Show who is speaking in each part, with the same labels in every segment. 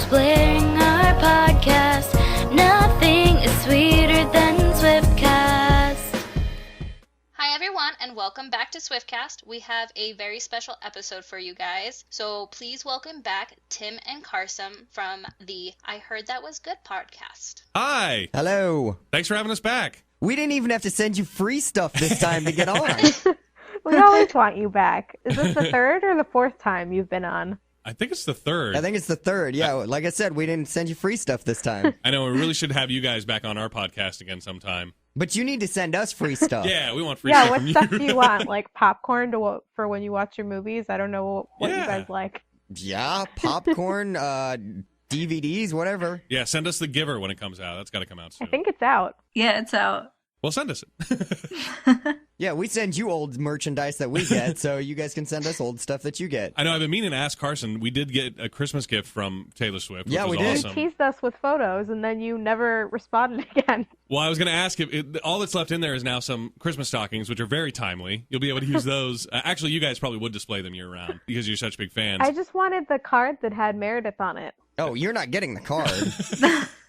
Speaker 1: blaring our podcast. Nothing is sweeter than Swiftcast.
Speaker 2: Hi everyone, and welcome back to Swiftcast. We have a very special episode for you guys. So please welcome back Tim and Carson from the I Heard That Was Good podcast.
Speaker 3: Hi.
Speaker 4: Hello.
Speaker 3: Thanks for having us back.
Speaker 4: We didn't even have to send you free stuff this time to get on.
Speaker 5: We always want you back. Is this the third or the fourth time you've been on?
Speaker 3: I think it's the third.
Speaker 4: I think it's the third. Yeah, like I said, we didn't send you free stuff this time.
Speaker 3: I know, we really should have you guys back on our podcast again sometime.
Speaker 4: But you need to send us free stuff.
Speaker 3: Yeah, we want free stuff
Speaker 5: what
Speaker 3: from
Speaker 5: stuff
Speaker 3: you.
Speaker 5: do you want? Like popcorn for when you watch your movies? I don't know what you guys like.
Speaker 4: Yeah, popcorn, DVDs, whatever.
Speaker 3: Yeah, send us The Giver when it comes out. That's got to come out soon.
Speaker 5: I think it's out.
Speaker 6: Yeah, it's out.
Speaker 3: Well, send us it.
Speaker 4: Yeah, we send you old merchandise that we get, so you guys can send us old stuff that you get.
Speaker 3: I know, I've been meaning to ask Carson. We did get a Christmas gift from Taylor Swift, which was
Speaker 4: we did.
Speaker 3: awesome.
Speaker 5: You teased us with photos, and then you never responded again.
Speaker 3: Well, I was going to ask if all that's left in there is now some Christmas stockings, which are very timely. You'll be able to use those. Actually, you guys probably would display them year-round because you're such big fans.
Speaker 5: I just wanted the card that had Meredith on it.
Speaker 4: Oh, you're not getting the card.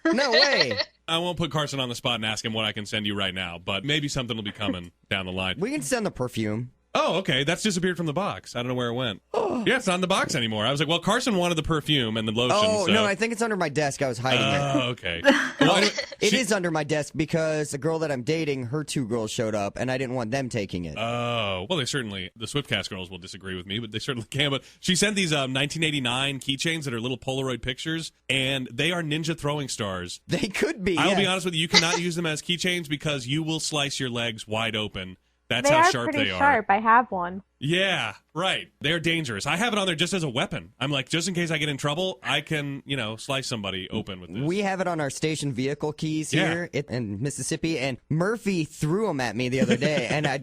Speaker 4: No way.
Speaker 3: I won't put Carson on the spot and ask him what I can send you right now, but maybe something will be coming down the line.
Speaker 4: We can send the perfume.
Speaker 3: Oh, okay. That's disappeared from the box. I don't know where it went. Yeah, it's not in the box anymore. I was like, well, Carson wanted the perfume and the lotion.
Speaker 4: Oh,
Speaker 3: so.
Speaker 4: no, I think it's under my desk. I was hiding it.
Speaker 3: Oh, okay. Well,
Speaker 4: It is under my desk because the girl that I'm dating, her two girls showed up, and I didn't want them taking it.
Speaker 3: Oh, well, the Swiftcast girls will disagree with me, but they certainly can. But she sent these 1989 keychains that are little Polaroid pictures, and they are ninja throwing stars.
Speaker 4: They could be,
Speaker 3: I'll be honest with you cannot use them as keychains because you will slice your legs wide open. That's
Speaker 5: They
Speaker 3: how
Speaker 5: are
Speaker 3: sharp
Speaker 5: pretty
Speaker 3: they are.
Speaker 5: sharp. I have one.
Speaker 3: Yeah, right. They're dangerous. I have it on there just as a weapon. I'm like, just in case I get in trouble, I can, slice somebody open with this.
Speaker 4: We have it on our station vehicle keys here in Mississippi, and Murphy threw them at me the other day, and I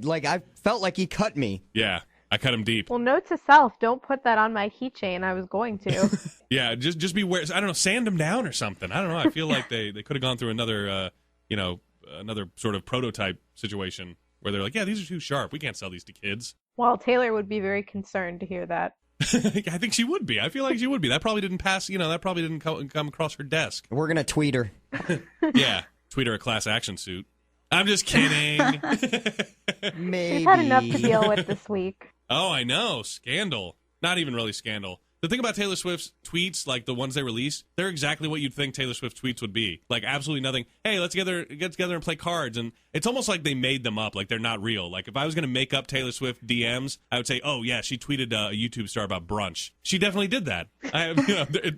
Speaker 4: felt like he cut me.
Speaker 3: Yeah, I cut him deep.
Speaker 5: Well, note to self, don't put that on my keychain. I was going to.
Speaker 3: Yeah, just beware. I don't know, sand them down or something. I don't know. I feel like they could have gone through another, another sort of prototype situation. Where they're like, yeah, these are too sharp. We can't sell these to kids.
Speaker 5: Well, Taylor would be very concerned to hear that.
Speaker 3: I think she would be. I feel like she would be. That probably didn't pass, that probably didn't come across her desk.
Speaker 4: We're going to tweet her.
Speaker 3: Yeah, tweet her a class action suit. I'm just kidding.
Speaker 4: Maybe.
Speaker 5: She's had enough to deal with this week.
Speaker 3: Oh, I know. Scandal. Not even really scandal. The thing about Taylor Swift's tweets, like the ones they release, they're exactly what you'd think Taylor Swift tweets would be. Like absolutely nothing. Hey, let's get together and play cards. And it's almost like they made them up, like they're not real. Like if I was going to make up Taylor Swift DMs, I would say, oh yeah, she tweeted a YouTube star about brunch. She definitely did that.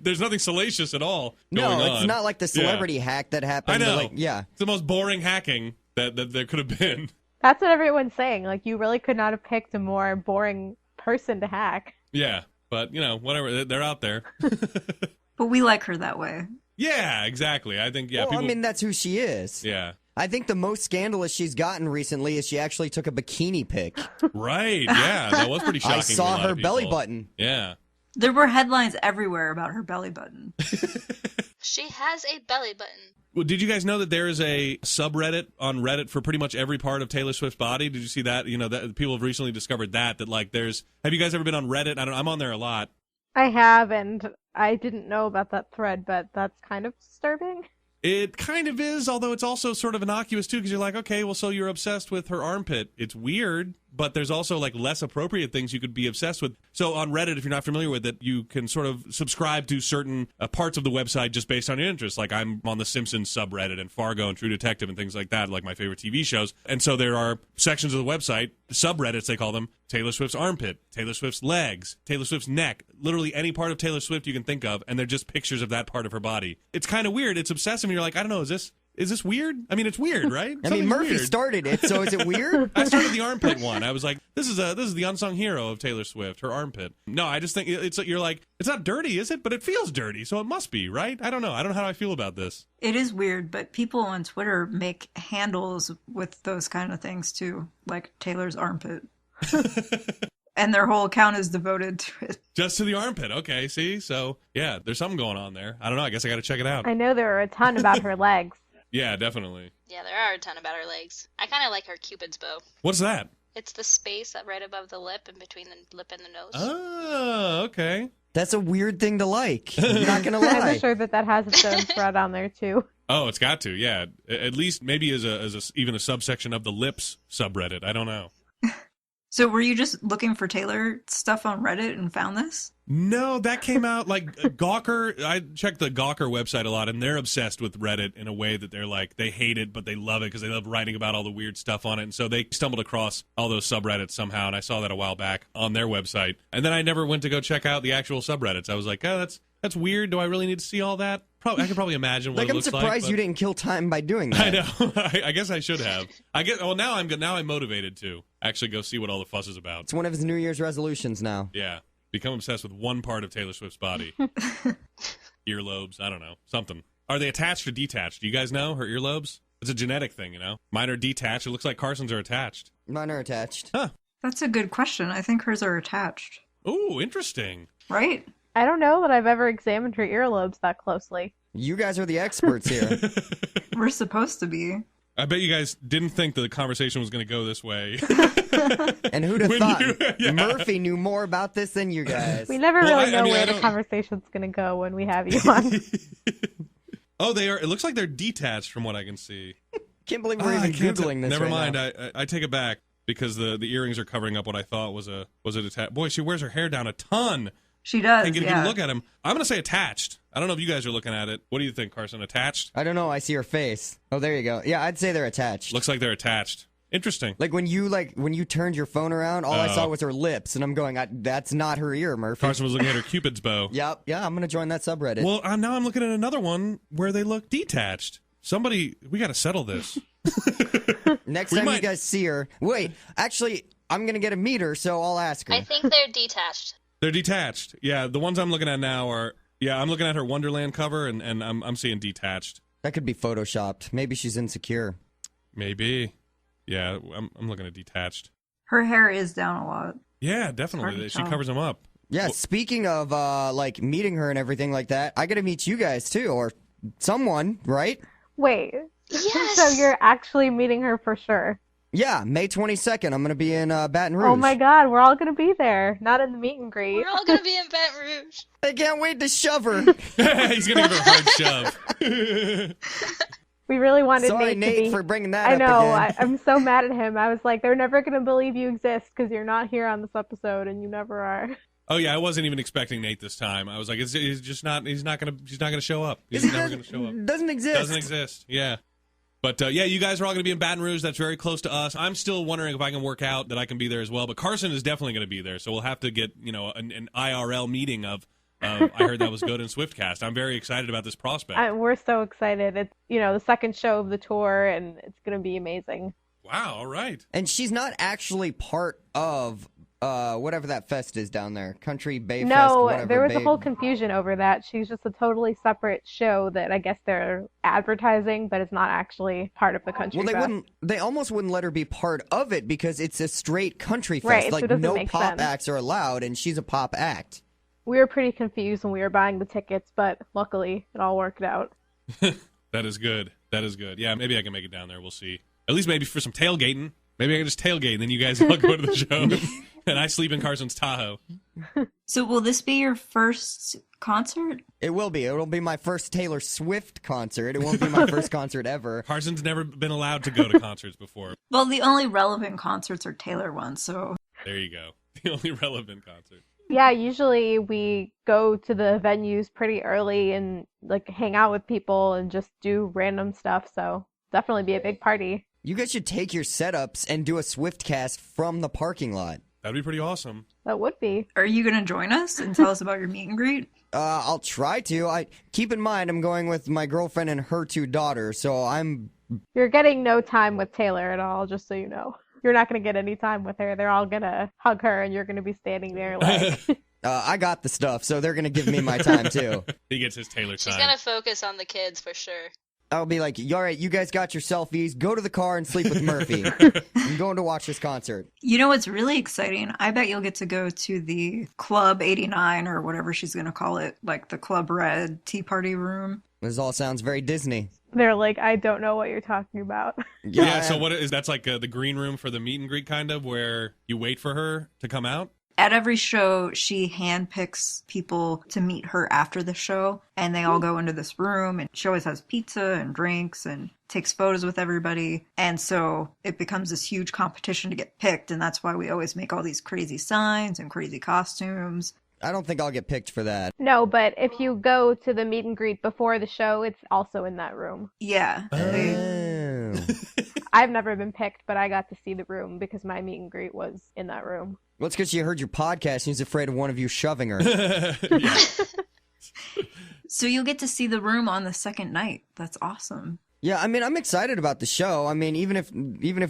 Speaker 3: There's nothing salacious at all going on.
Speaker 4: No, it's not like the celebrity hack that happened.
Speaker 3: I know.
Speaker 4: It's
Speaker 3: the most boring hacking that there could have been.
Speaker 5: That's what everyone's saying. Like, you really could not have picked a more boring person to hack.
Speaker 3: Yeah. But, whatever, they're out there.
Speaker 6: But we like her that way.
Speaker 3: Yeah, exactly. I think,
Speaker 4: that's who she is.
Speaker 3: Yeah.
Speaker 4: I think the most scandalous she's gotten recently is she actually took a bikini pic.
Speaker 3: Right, yeah. That was pretty shocking.
Speaker 4: I saw her belly button.
Speaker 3: Yeah.
Speaker 6: There were headlines everywhere about her belly button.
Speaker 2: She has a belly button.
Speaker 3: Well, did you guys know that there is a subreddit on Reddit for pretty much every part of Taylor Swift's body? Did you see that? That people have recently discovered that like there's. Have you guys ever been on Reddit? I'm on there a lot.
Speaker 5: I have, and I didn't know about that thread, but that's kind of disturbing.
Speaker 3: It kind of is, although it's also sort of innocuous too, because you're like, okay, well, so you're obsessed with her armpit. It's weird, but there's also like less appropriate things you could be obsessed with. So on Reddit, if you're not familiar with it, you can sort of subscribe to certain parts of the website just based on your interests. Like I'm on the Simpsons subreddit and Fargo and True Detective and things like that, like my favorite TV shows. And so there are sections of the website, subreddits they call them, Taylor Swift's armpit, Taylor Swift's legs, Taylor Swift's neck, literally any part of Taylor Swift you can think of, and they're just pictures of that part of her body. It's kind of weird. It's obsessive, and you're like, I don't know, is this weird? I mean, it's weird, right?
Speaker 4: Murphy started it, so is it weird?
Speaker 3: I started the armpit one. I was like, this is the unsung hero of Taylor Swift, her armpit. No, I just think you're like, it's not dirty, is it? But it feels dirty, so it must be, right? I don't know. I don't know how I feel about this.
Speaker 6: It is weird, but people on Twitter make handles with those kind of things too, like Taylor's armpit. And their whole account is devoted to it.
Speaker 3: Just to the armpit. Okay, see? So, yeah, there's something going on there. I don't know. I guess I got to check it out.
Speaker 5: I know there are a ton about her legs.
Speaker 3: Yeah, definitely.
Speaker 2: Yeah, there are a ton about her legs. I kind of like her Cupid's bow.
Speaker 3: What's that?
Speaker 2: It's the space right above the lip and between the lip and the nose.
Speaker 3: Oh, okay.
Speaker 4: That's a weird thing to like. I'm not gonna lie.
Speaker 5: I'm sure that has its own thread on there too.
Speaker 3: Oh, it's got to, yeah. At least maybe as even a subsection of the lips subreddit. I don't know.
Speaker 6: So were you just looking for Taylor stuff on Reddit and found this?
Speaker 3: No, that came out like Gawker. I checked the Gawker website a lot, and they're obsessed with Reddit in a way that they're like, they hate it, but they love it because they love writing about all the weird stuff on it. And so they stumbled across all those subreddits somehow, and I saw that a while back on their website. And then I never went to go check out the actual subreddits. I was like, oh, that's weird. Do I really need to see all that? I can probably imagine what it looks like.
Speaker 4: I'm surprised you didn't kill time by doing that.
Speaker 3: I know. I guess I should have. Now I'm motivated to actually go see what all the fuss is about.
Speaker 4: It's one of his New Year's resolutions now.
Speaker 3: Yeah. Become obsessed with one part of Taylor Swift's body. Earlobes. I don't know. Something. Are they attached or detached? Do you guys know her earlobes? It's a genetic thing, you know? Mine are detached. It looks like Carson's are attached.
Speaker 4: Mine are attached.
Speaker 3: Huh.
Speaker 6: That's a good question. I think hers are attached.
Speaker 3: Ooh, interesting.
Speaker 6: Right?
Speaker 5: I don't know that I've ever examined her earlobes that closely.
Speaker 4: You guys are the experts here.
Speaker 6: We're supposed to be.
Speaker 3: I bet you guys didn't think that the conversation was going to go this way.
Speaker 4: And who'd have thought Murphy knew more about this than you guys?
Speaker 5: We never really know where the conversation's going to go when we have you on.
Speaker 3: Oh, they are. It looks like they're detached from what I can see.
Speaker 4: Can't believe we're even Googling this.
Speaker 3: Never mind.
Speaker 4: Now.
Speaker 3: I take it back because the earrings are covering up what I thought was a detached. Boy, she wears her hair down a ton.
Speaker 6: She does.
Speaker 3: Can't get a good look at him. I'm going to say attached. I don't know if you guys are looking at it. What do you think, Carson? Attached?
Speaker 4: I don't know. I see her face. Oh, there you go. Yeah, I'd say they're attached.
Speaker 3: Looks like they're attached. Interesting.
Speaker 4: Like when you turned your phone around, all I saw was her lips, and I'm going, that's not her ear, Murphy.
Speaker 3: Carson was looking at her Cupid's bow.
Speaker 4: Yep. Yeah, I'm going to join that subreddit.
Speaker 3: Well, now I'm looking at another one where they look detached. Somebody, we got to settle this.
Speaker 4: Next time you guys see her, wait, actually, I'm going to get a meter, so I'll ask her.
Speaker 2: I think they're detached.
Speaker 3: They're detached. Yeah, the ones I'm looking at now are, I'm looking at her Wonderland cover, and I'm seeing detached.
Speaker 4: That could be photoshopped. Maybe she's insecure.
Speaker 3: Maybe. Yeah, I'm looking at detached.
Speaker 6: Her hair is down a lot.
Speaker 3: Yeah, definitely. She covers them up.
Speaker 4: Yeah, speaking of, meeting her and everything like that, I got to meet you guys, too, or someone, right?
Speaker 5: Wait.
Speaker 2: Yes!
Speaker 5: So you're actually meeting her for sure?
Speaker 4: Yeah, May 22nd. I'm going to be in Baton Rouge.
Speaker 5: Oh my god, we're all going to be there. Not in the meet and greet.
Speaker 2: We're all going to be in Baton Rouge.
Speaker 4: I can't wait to shove her.
Speaker 3: He's going to give her a hard shove.
Speaker 5: We really wanted
Speaker 4: Sorry,
Speaker 5: Nate to be...
Speaker 4: for bringing that
Speaker 5: I
Speaker 4: up
Speaker 5: know,
Speaker 4: again.
Speaker 5: I'm so mad at him. I was like, they're never going to believe you exist because you're not here on this episode, and you never are.
Speaker 3: Oh yeah, I wasn't even expecting Nate this time. I was like, she's not gonna show up. He's never gonna show up.
Speaker 4: Doesn't exist.
Speaker 3: Doesn't exist. Yeah. But you guys are all going to be in Baton Rouge. That's very close to us. I'm still wondering if I can work out that I can be there as well. But Carson is definitely going to be there, so we'll have to get an IRL meeting of. I heard that was good in Swiftcast. I'm very excited about this prospect.
Speaker 5: We're so excited. It's the second show of the tour, and it's going to be amazing.
Speaker 3: Wow. All right.
Speaker 4: And she's not actually part of whatever that fest is down there, Country Bay Fest.
Speaker 5: No, there was a whole confusion over that. She's just a totally separate show that I guess they're advertising, but it's not actually part of the Country Fest.
Speaker 4: They almost wouldn't let her be part of it because it's a straight country fest.
Speaker 5: Right,
Speaker 4: like
Speaker 5: so it doesn't
Speaker 4: no
Speaker 5: make
Speaker 4: pop
Speaker 5: sense.
Speaker 4: acts are allowed, and she's a pop act.
Speaker 5: We were pretty confused when we were buying the tickets, but luckily it all worked out.
Speaker 3: That is good. That is good. Yeah, maybe I can make it down there. We'll see. At least maybe for some tailgating. Maybe I can just tailgate, and then you guys all go to the show, and I sleep in Carson's Tahoe.
Speaker 6: So will this be your first concert?
Speaker 4: It will be. It'll be my first Taylor Swift concert. It won't be my first concert ever.
Speaker 3: Carson's never been allowed to go to concerts before.
Speaker 6: Well, the only relevant concerts are Taylor ones, so...
Speaker 3: There you go. The only relevant concert.
Speaker 5: Yeah, usually we go to the venues pretty early and hang out with people and just do random stuff, so definitely be a big party.
Speaker 4: You guys should take your setups and do a Swiftcast from the parking lot.
Speaker 3: That'd be pretty awesome.
Speaker 5: That would be.
Speaker 6: Are you going to join us and tell us about your meet and greet?
Speaker 4: I'll try to. Keep in mind, I'm going with my girlfriend and her 2 daughters, so
Speaker 5: You're getting no time with Taylor at all, just so you know. You're not going to get any time with her. They're all going to hug her, and you're going to be standing there like...
Speaker 4: I got the stuff, so they're going to give me my time, too.
Speaker 3: He gets his Taylor time.
Speaker 2: She's going to focus on the kids for sure.
Speaker 4: I'll be like, all right, you guys got your selfies. Go to the car and sleep with Murphy. I'm going to watch this concert.
Speaker 6: You know what's really exciting? I bet you'll get to go to the Club 89 or whatever she's going to call it, like the Club Red Tea Party Room.
Speaker 4: This all sounds very Disney.
Speaker 5: They're like, I don't know what you're talking about.
Speaker 3: Yeah, so what is that's like the green room for the meet and greet kind of where you wait for her to come out?
Speaker 6: At every show, she handpicks people to meet her after the show, and they all go into this room, and she always has pizza and drinks and takes photos with everybody. And so it becomes this huge competition to get picked, and that's why we always make all these crazy signs and crazy costumes.
Speaker 4: I don't think I'll get picked for that.
Speaker 5: No, but if you go to the meet and greet before the show, it's also in that room.
Speaker 6: Yeah.
Speaker 4: Oh.
Speaker 5: I've never been picked, but I got to see the room because my meet and greet was in that room.
Speaker 4: Well, it's because she heard your podcast and she's afraid of one of you shoving her.
Speaker 6: So you'll get to see the room on the second night. That's awesome.
Speaker 4: Yeah, I mean, I'm excited about the show. I mean, even if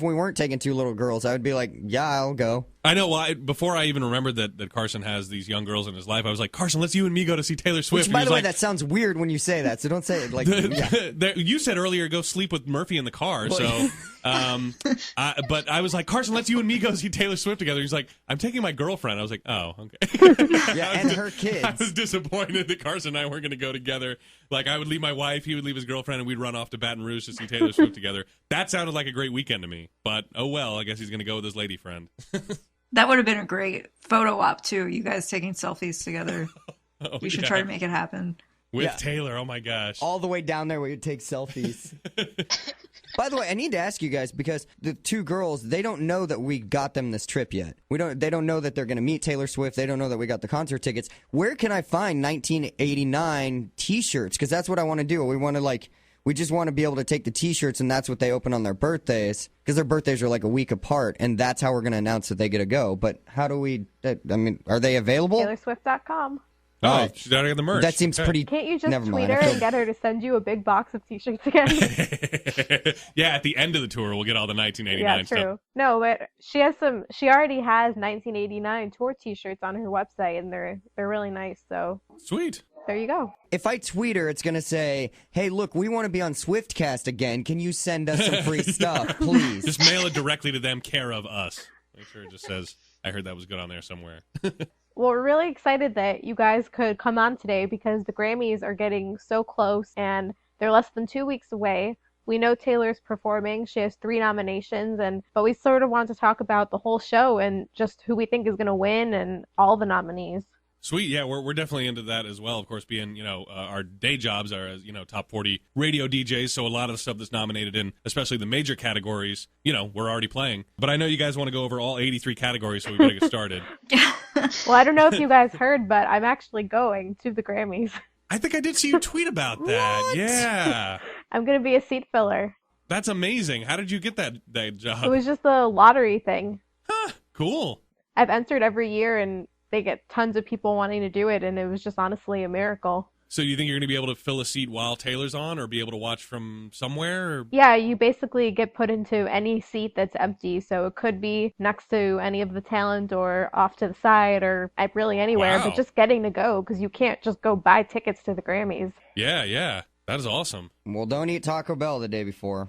Speaker 4: we weren't taking two little girls, I would be like, yeah, I'll go.
Speaker 3: I know. Well, before I even remembered that Carson has these young girls in his life, I was like, Carson, let's you and me go to see Taylor Swift.
Speaker 4: Which, by the way, that sounds weird when you say that, so don't say it like. Yeah.
Speaker 3: You said earlier, go sleep with Murphy in the car. So, but I was like, Carson, let's you and me go see Taylor Swift together. He's like, I'm taking my girlfriend. I was like, oh, okay.
Speaker 4: Yeah, and her kids.
Speaker 3: I was disappointed that Carson and I weren't going to go together. Like, I would leave my wife, he would leave his girlfriend, and we'd run off to Baton Rouge to see Taylor Swift together. That sounded like a great weekend to me. But, oh well, I guess he's going to go with his lady friend.
Speaker 6: That would have been a great photo op, too. You guys taking selfies together. We should try to make it happen.
Speaker 3: With Taylor, oh my gosh.
Speaker 4: All the way down there where you take selfies. By the way, I need to ask you guys, because the two girls, they don't know that we got them this trip yet. They don't know that they're going to meet Taylor Swift. They don't know that we got the concert tickets. Where can I find 1989 t-shirts? Because that's what I want to do. We just want to be able to take the t-shirts, and that's what they open on their birthdays, because their birthdays are like a week apart, and that's how we're going to announce that they get to go. But how do we, are they available?
Speaker 5: TaylorSwift.com.
Speaker 3: Oh, she's already got the merch.
Speaker 4: That seems pretty.
Speaker 5: Can't you just
Speaker 4: Never
Speaker 5: tweet
Speaker 4: mind.
Speaker 5: her and get her to send you a big box of t-shirts again?
Speaker 3: Yeah, at the end of the tour, we'll get all the 1989
Speaker 5: Yeah, true.
Speaker 3: stuff.
Speaker 5: No, but she already has 1989 tour t-shirts on her website, and they're really nice, so.
Speaker 3: Sweet.
Speaker 5: There you go.
Speaker 4: If I tweet her, it's going to say, hey, look, we want to be on Swiftcast again. Can you send us some free stuff, please?
Speaker 3: Just mail it directly to them, care of us. Make sure it just says, I heard that was good on there somewhere.
Speaker 5: Well, we're really excited that you guys could come on today because the Grammys are getting so close and they're less than 2 weeks away. We know Taylor's performing. She has 3 nominations, but we sort of want to talk about the whole show and just who we think is going to win and all the nominees.
Speaker 3: Sweet, yeah, we're definitely into that as well. Of course, being our day jobs are as top 40 radio DJs, so a lot of the stuff that's nominated in, especially the major categories, we're already playing. But I know you guys want to go over all 83 categories, so we better get started.
Speaker 5: Well, I don't know if you guys heard, but I'm actually going to the Grammys.
Speaker 3: I think I did see you tweet about that.
Speaker 4: What?
Speaker 3: Yeah,
Speaker 5: I'm going to be a seat filler.
Speaker 3: that's amazing. How did you get that job?
Speaker 5: It was just a lottery thing.
Speaker 3: Huh, cool.
Speaker 5: I've entered every year and they get tons of people wanting to do it, and it was just honestly a miracle.
Speaker 3: So you think you're going to be able to fill a seat while Taylor's on, or be able to watch from somewhere? Or?
Speaker 5: Yeah, you basically get put into any seat that's empty, so it could be next to any of the talent or off to the side or really anywhere,
Speaker 3: Wow.
Speaker 5: but just getting to go, because you can't just go buy tickets to the Grammys.
Speaker 3: Yeah, that is awesome.
Speaker 4: Well, don't eat Taco Bell the day before.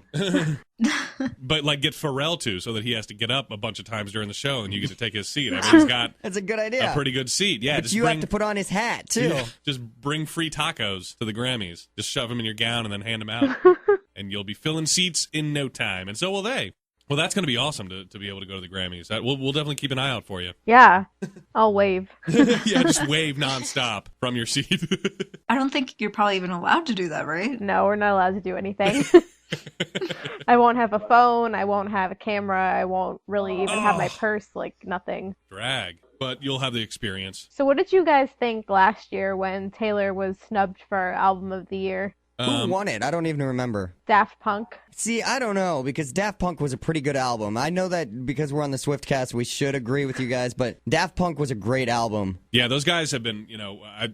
Speaker 3: But get Pharrell too, so that he has to get up a bunch of times during the show, and you get to take his seat. I mean, he's got
Speaker 4: That's a good idea.
Speaker 3: a pretty good seat. Yeah,
Speaker 4: But
Speaker 3: just
Speaker 4: you
Speaker 3: bring,
Speaker 4: have to put on his hat, too.
Speaker 3: yeah, just bring free tacos to the Grammys. Just shove them in your gown and then hand them out, and you'll be filling seats in no time. And so will they. Well, that's going to be awesome to be able to go to the Grammys. We'll definitely keep an eye out for you.
Speaker 5: Yeah, I'll wave.
Speaker 3: Yeah, just wave nonstop from your seat.
Speaker 6: I don't think you're probably even allowed to do that, right?
Speaker 5: No, we're not allowed to do anything. I won't have a phone, I won't have a camera, I won't really even have my purse, nothing.
Speaker 3: Drag. But you'll have the experience.
Speaker 5: So what did you guys think last year when Taylor was snubbed for Album of the Year?
Speaker 4: Who won it? I don't even remember.
Speaker 5: Daft Punk.
Speaker 4: See, I don't know, because Daft Punk was a pretty good album. I know that because we're on the Swiftcast, we should agree with you guys, but Daft Punk was a great album.
Speaker 3: Yeah, those guys have been,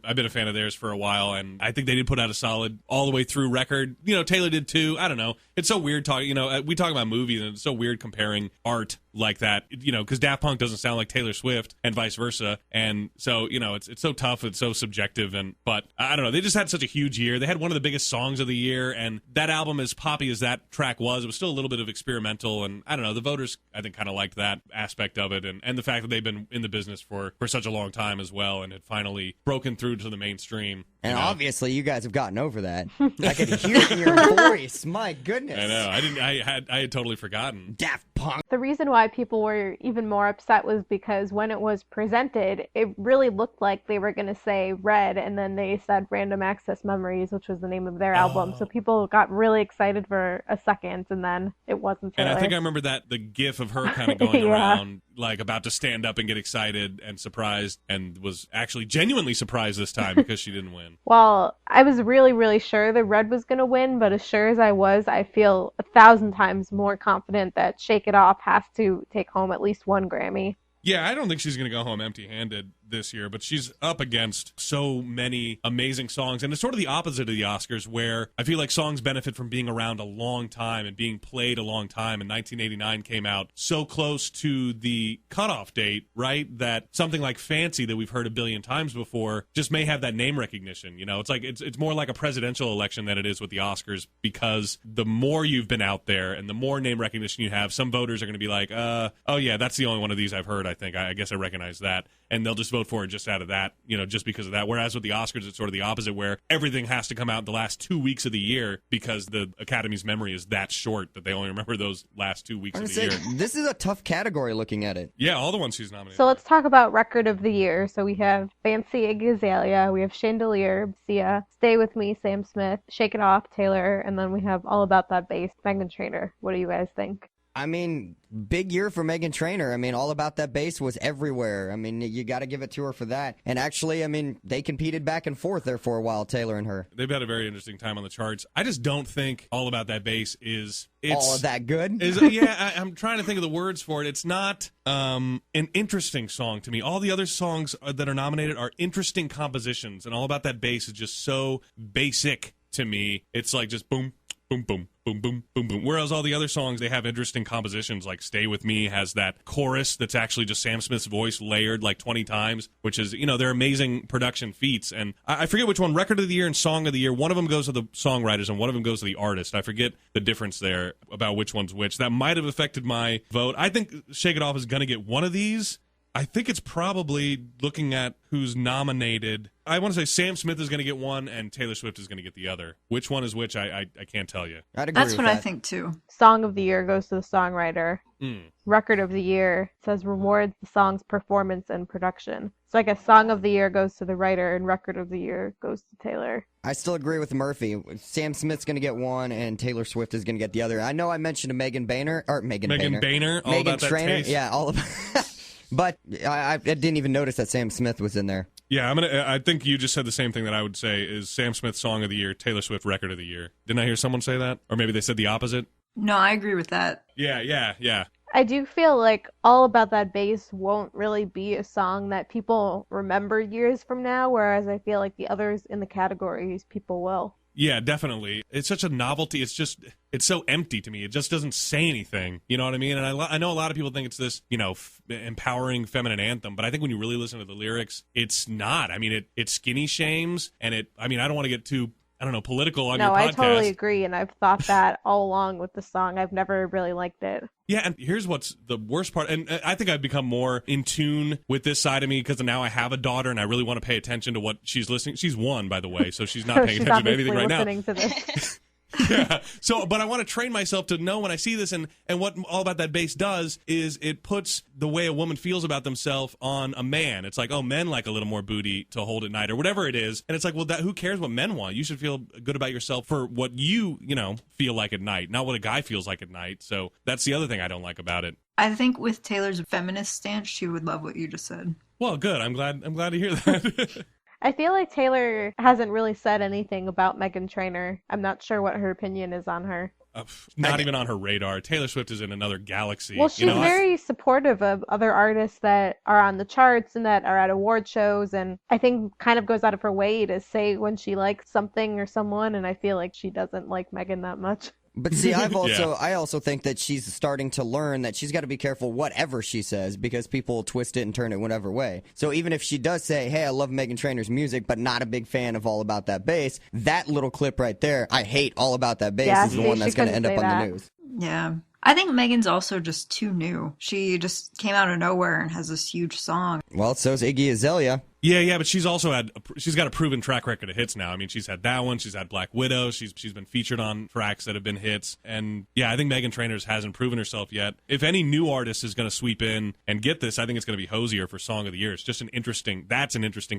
Speaker 3: I've been a fan of theirs for a while, and I think they did put out a solid all the way through record. Taylor did too. I don't know. It's so weird talking, we talk about movies, and it's so weird comparing art like that, because Daft Punk doesn't sound like Taylor Swift and vice versa. And so, it's so tough, it's so subjective, but I don't know. They just had such a huge year. They had one of the biggest songs of the year, and that album, as poppy as that track was, it was still a little bit of experimental, and I don't know, the voters I think kind of liked that aspect of it, and the fact that they've been in the business for such a long time as well, and had finally broken through to the mainstream.
Speaker 4: And
Speaker 3: you know?
Speaker 4: obviously, you guys have gotten over that. I could hear it in your voice. My goodness.
Speaker 3: I know. I had totally forgotten.
Speaker 4: Daft Punk.
Speaker 5: The reason why people were even more upset was because when it was presented, it really looked like they were going to say Red, and then they said Random Access Memories, which was the name of their album. So people got really excited for a second, and then it wasn't Taylor.
Speaker 3: And I think I remember the gif of her kind of going around, like about to stand up and get excited and surprised, and was actually genuinely surprised this time because she didn't win.
Speaker 5: Well, I was really, really sure that Red was going to win, but as sure as I was, I feel 1,000 times more confident that Shake It Off has to take home at least one Grammy.
Speaker 3: Yeah, I don't think she's going to go home empty-handed this year, but she's up against so many amazing songs, and it's sort of the opposite of the Oscars, where I feel like songs benefit from being around a long time and being played a long time, and 1989 came out so close to the cutoff date, right, that something like Fancy, that we've heard a billion times before, just may have that name recognition. You know, it's like it's more like a presidential election than it is with the Oscars, because the more you've been out there and the more name recognition you have, some voters are going to be like, oh yeah, that's the only one of these I've heard, I think. I guess I recognize that. And they'll just vote for it just out of that, you know, just because of that. Whereas with the Oscars, it's sort of the opposite, where everything has to come out the last 2 weeks of the year because the Academy's memory is that short that they only remember those last 2 weeks of the year.
Speaker 4: This is a tough category looking at it.
Speaker 3: Yeah, all the ones she's nominated.
Speaker 5: So let's talk about Record of the Year. So we have Fancy, Iggy Azalea, we have Chandelier, Sia, Stay With Me, Sam Smith, Shake It Off, Taylor, and then we have All About That Bass, Meghan Trainor. What do you guys think?
Speaker 4: I mean, big year for Meghan Trainor. I mean, All About That Bass was everywhere. I mean, you got to give it to her for that. And actually, I mean, they competed back and forth there for a while, Taylor and her.
Speaker 3: They've had a very interesting time on the charts. I just don't think All About That Bass is...
Speaker 4: all of that good?
Speaker 3: I'm trying to think of the words for it. It's not an interesting song to me. All the other songs that are nominated are interesting compositions, and All About That Bass is just so basic to me. It's like just boom, boom, boom, boom, boom, boom, boom. Whereas all the other songs, they have interesting compositions, like Stay With Me has that chorus that's actually just Sam Smith's voice layered like 20 times, which is, you know, they're amazing production feats. And I forget which one, Record of the Year and Song of the Year, one of them goes to the songwriters and one of them goes to the artist. I forget the difference there about which one's which. That might have affected my vote. I think Shake It Off is going to get one of these. I think it's probably, looking at who's nominated, I want to say Sam Smith is going to get one and Taylor Swift is going to get the other. Which one is which, I can't tell you.
Speaker 4: I'd agree
Speaker 6: That's
Speaker 4: with
Speaker 6: what
Speaker 4: that.
Speaker 6: I think too.
Speaker 5: Song of the Year goes to the songwriter. Record of the Year says rewards the song's performance and production. So I guess Song of the Year goes to the writer and Record of the Year goes to Taylor.
Speaker 4: I still agree with Murphy. Sam Smith's going to get one, and Taylor Swift is going to get the other. I know I mentioned a Megan Boehner. All
Speaker 3: All About That
Speaker 4: Trainor.
Speaker 3: Taste.
Speaker 4: Yeah, all of. But I didn't even notice that Sam Smith was in there.
Speaker 3: Yeah, I think you just said the same thing that I would say is Sam Smith Song of the Year, Taylor Swift Record of the Year. Didn't I hear someone say that? Or maybe they said the opposite?
Speaker 6: No, I agree with that.
Speaker 3: Yeah.
Speaker 5: I do feel like All About That Bass won't really be a song that people remember years from now, whereas I feel like the others in the categories people will.
Speaker 3: Yeah, definitely. It's such a novelty. It's so empty to me. It just doesn't say anything. You know what I mean? And I know a lot of people think it's this, you know, empowering feminine anthem, but I think when you really listen to the lyrics, it's not. I mean, it skinny shames, and I don't want to get too, political on your podcast.
Speaker 5: No, I totally agree, and I've thought that all along with the song. I've never really liked it.
Speaker 3: Yeah, and here's what's the worst part, and I think I've become more in tune with this side of me because now I have a daughter and I really want to pay attention to what she's listening. She's one, by the way, so she's not paying attention to anything right now.
Speaker 5: To this.
Speaker 3: Yeah. So, but I want to train myself to know when I see this, and what All About That Bass does is it puts the way a woman feels about themselves on a man. It's like, oh, men like a little more booty to hold at night or whatever it is. And it's like, well, who cares what men want? You should feel good about yourself for what you feel like at night, not what a guy feels like at night. So that's the other thing I don't like about it.
Speaker 6: I think with Taylor's feminist stance, she would love what you just said.
Speaker 3: Well, good. I'm glad to hear that.
Speaker 5: I feel like Taylor hasn't really said anything about Meghan Trainor. I'm not sure what her opinion is on her.
Speaker 3: Not even on her radar. Taylor Swift is in another galaxy.
Speaker 5: Well, she's very supportive of other artists that are on the charts and that are at award shows, and I think kind of goes out of her way to say when she likes something or someone, and I feel like she doesn't like Meghan that much.
Speaker 4: But see, I also think that she's starting to learn that she's got to be careful whatever she says because people will twist it and turn it whatever way. So even if she does say, hey, I love Meghan Trainor's music, but not a big fan of All About That Bass, that little clip right there, I hate All About That Bass, is the one that's going to end up on the news.
Speaker 6: Yeah. I think Megan's also just too new. She just came out of nowhere and has this huge song.
Speaker 4: Well, so's Iggy Azalea.
Speaker 3: Yeah, but she's got a proven track record of hits now. I mean, she's had that one. She's had Black Widow. She's been featured on tracks that have been hits. And yeah, I think Meghan Trainor hasn't proven herself yet. If any new artist is going to sweep in and get this, I think it's going to be Hosier for Song of the Year. It's just an interesting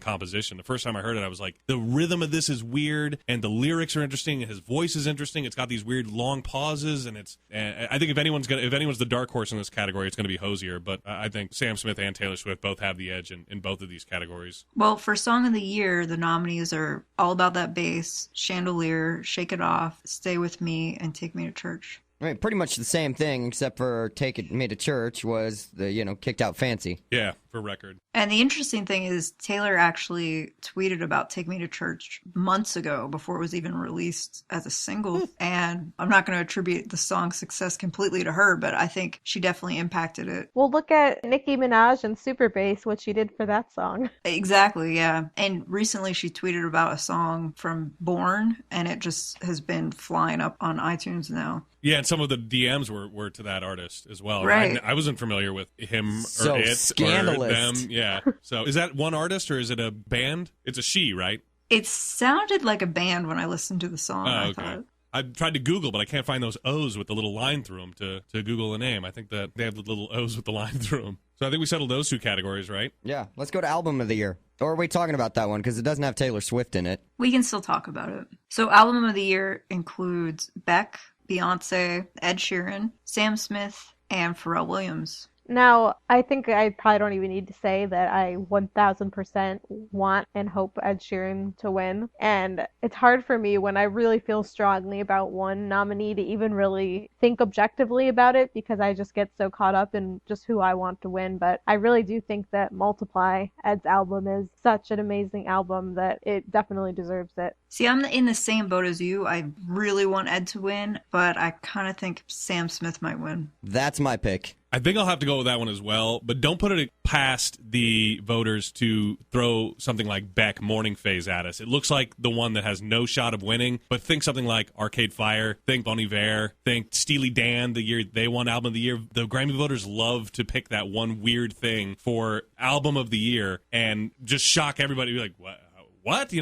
Speaker 3: composition. The first time I heard it, I was like, the rhythm of this is weird, and the lyrics are interesting, and his voice is interesting. It's got these weird long pauses, and I think if anyone's the dark horse in this category, it's going to be Hosier. But I think Sam Smith and Taylor Swift both have the edge in both of these categories.
Speaker 6: Well, for Song of the Year, the nominees are All About That Bass, Chandelier, Shake It Off, Stay With Me, and Take Me to Church.
Speaker 4: Right, pretty much the same thing, except for Take Me to Church was the, Kicked Out Fancy.
Speaker 3: Yeah, for record.
Speaker 6: And the interesting thing is Taylor actually tweeted about Take Me to Church months ago before it was even released as a single. And I'm not going to attribute the song's success completely to her, but I think she definitely impacted it.
Speaker 5: Well, look at Nicki Minaj and Super Bass, what she did for that song.
Speaker 6: Exactly, yeah. And recently she tweeted about a song from Born, and it just has been flying up on iTunes now.
Speaker 3: Yeah, and some of the DMs were to that artist as well.
Speaker 6: Right.
Speaker 3: I wasn't familiar with him or
Speaker 4: So
Speaker 3: it
Speaker 4: scandalous.
Speaker 3: or them. Yeah. So is that one artist or is it a band? It's a she, right?
Speaker 6: It sounded like a band when I listened to the song,
Speaker 3: Oh,
Speaker 6: I
Speaker 3: okay.
Speaker 6: thought.
Speaker 3: I tried to Google, but I can't find those O's with the little line through them to Google a name. I think that they have the little O's with the line through them. So I think we settled those two categories, right?
Speaker 4: Yeah, let's go to Album of the Year. Or are we talking about that one? Because it doesn't have Taylor Swift in it.
Speaker 6: We can still talk about it. So Album of the Year includes Beck, Beyonce, Ed Sheeran, Sam Smith, and Pharrell Williams.
Speaker 5: Now, I think I probably don't even need to say that I 1000% want and hope Ed Sheeran to win. And it's hard for me when I really feel strongly about one nominee to even really think objectively about it because I just get so caught up in just who I want to win. But I really do think that Multiply, Ed's album, is such an amazing album that it definitely deserves it.
Speaker 6: See, I'm in the same boat as you. I really want Ed to win, but I kind of think Sam Smith might win.
Speaker 4: That's my pick.
Speaker 3: I think I'll have to go with that one as well, but don't put it past the voters to throw something like Beck Morning Phase at us. It looks like the one that has no shot of winning, but think something like Arcade Fire, think Bon Iver, think Steely Dan, the year they won Album of the Year. The Grammy voters love to pick that one weird thing for Album of the Year and just shock everybody. Be like, what? What?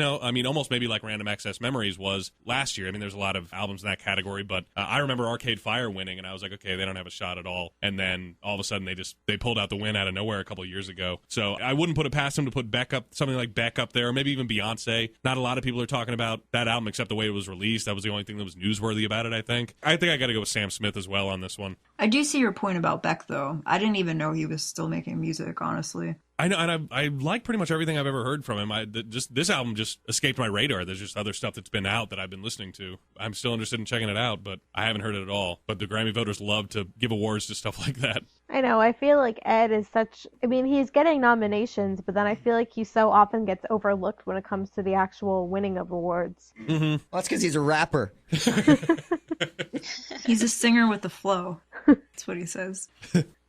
Speaker 3: Almost maybe like Random Access Memories was last year. I mean, there's a lot of albums in that category, but I remember Arcade Fire winning, and I was like, okay, they don't have a shot at all. And then all of a sudden, they pulled out the win out of nowhere a couple of years ago. So I wouldn't put it past them to put something like Beck up there, or maybe even Beyonce. Not a lot of people are talking about that album except the way it was released. That was the only thing that was newsworthy about it, I think. I got to go with Sam Smith as well on this one.
Speaker 6: I do see your point about Beck, though. I didn't even know he was still making music, honestly.
Speaker 3: I know, and I like pretty much everything I've ever heard from him. This album just escaped my radar. There's just other stuff that's been out that I've been listening to. I'm still interested in checking it out, but I haven't heard it at all. But the Grammy voters love to give awards to stuff like that.
Speaker 5: I know, I feel like Ed is he's getting nominations, but then I feel like he so often gets overlooked when it comes to the actual winning of awards.
Speaker 3: Mm-hmm.
Speaker 4: Well, that's because he's a rapper.
Speaker 6: He's a singer with the flow. That's what he says.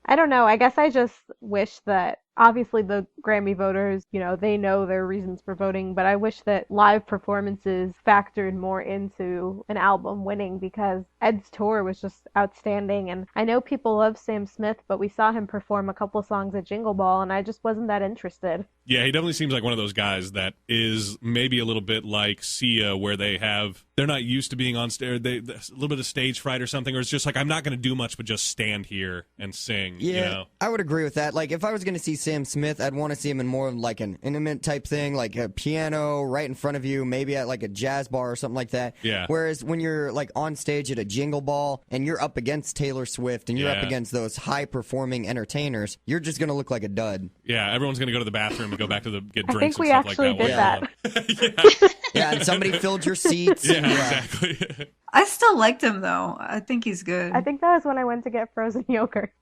Speaker 5: I don't know. I guess I just wish that obviously the Grammy voters, they know their reasons for voting, but I wish that live performances factored more into an album winning because Ed's tour was just outstanding. And I know people love Sam Smith, but we saw him perform a couple songs at Jingle Ball and I just wasn't that interested.
Speaker 3: Yeah, he definitely seems like one of those guys that is maybe a little bit like Sia, where they're not used to being on stage, a little bit of stage fright or something, or it's just like, I'm not going to do much but just stand here and sing.
Speaker 4: Yeah, I would agree with that. Like, if I was going to see Sam Smith, I'd want to see him in more of like an intimate type thing, like a piano right in front of you, maybe at like a jazz bar or something like that.
Speaker 3: Yeah.
Speaker 4: Whereas when you're like on stage at a Jingle Ball and you're up against Taylor Swift and you're up against those high-performing entertainers, you're just going to look like a dud.
Speaker 3: Yeah, everyone's going to go to the bathroom and go back to get drinks
Speaker 5: I think we
Speaker 3: and stuff
Speaker 5: actually
Speaker 3: like that.
Speaker 5: did that.
Speaker 4: Yeah, and somebody filled your seats.
Speaker 3: Yeah, exactly.
Speaker 6: I still liked him, though. I think he's good.
Speaker 5: I think that was when I went to get frozen yogurt.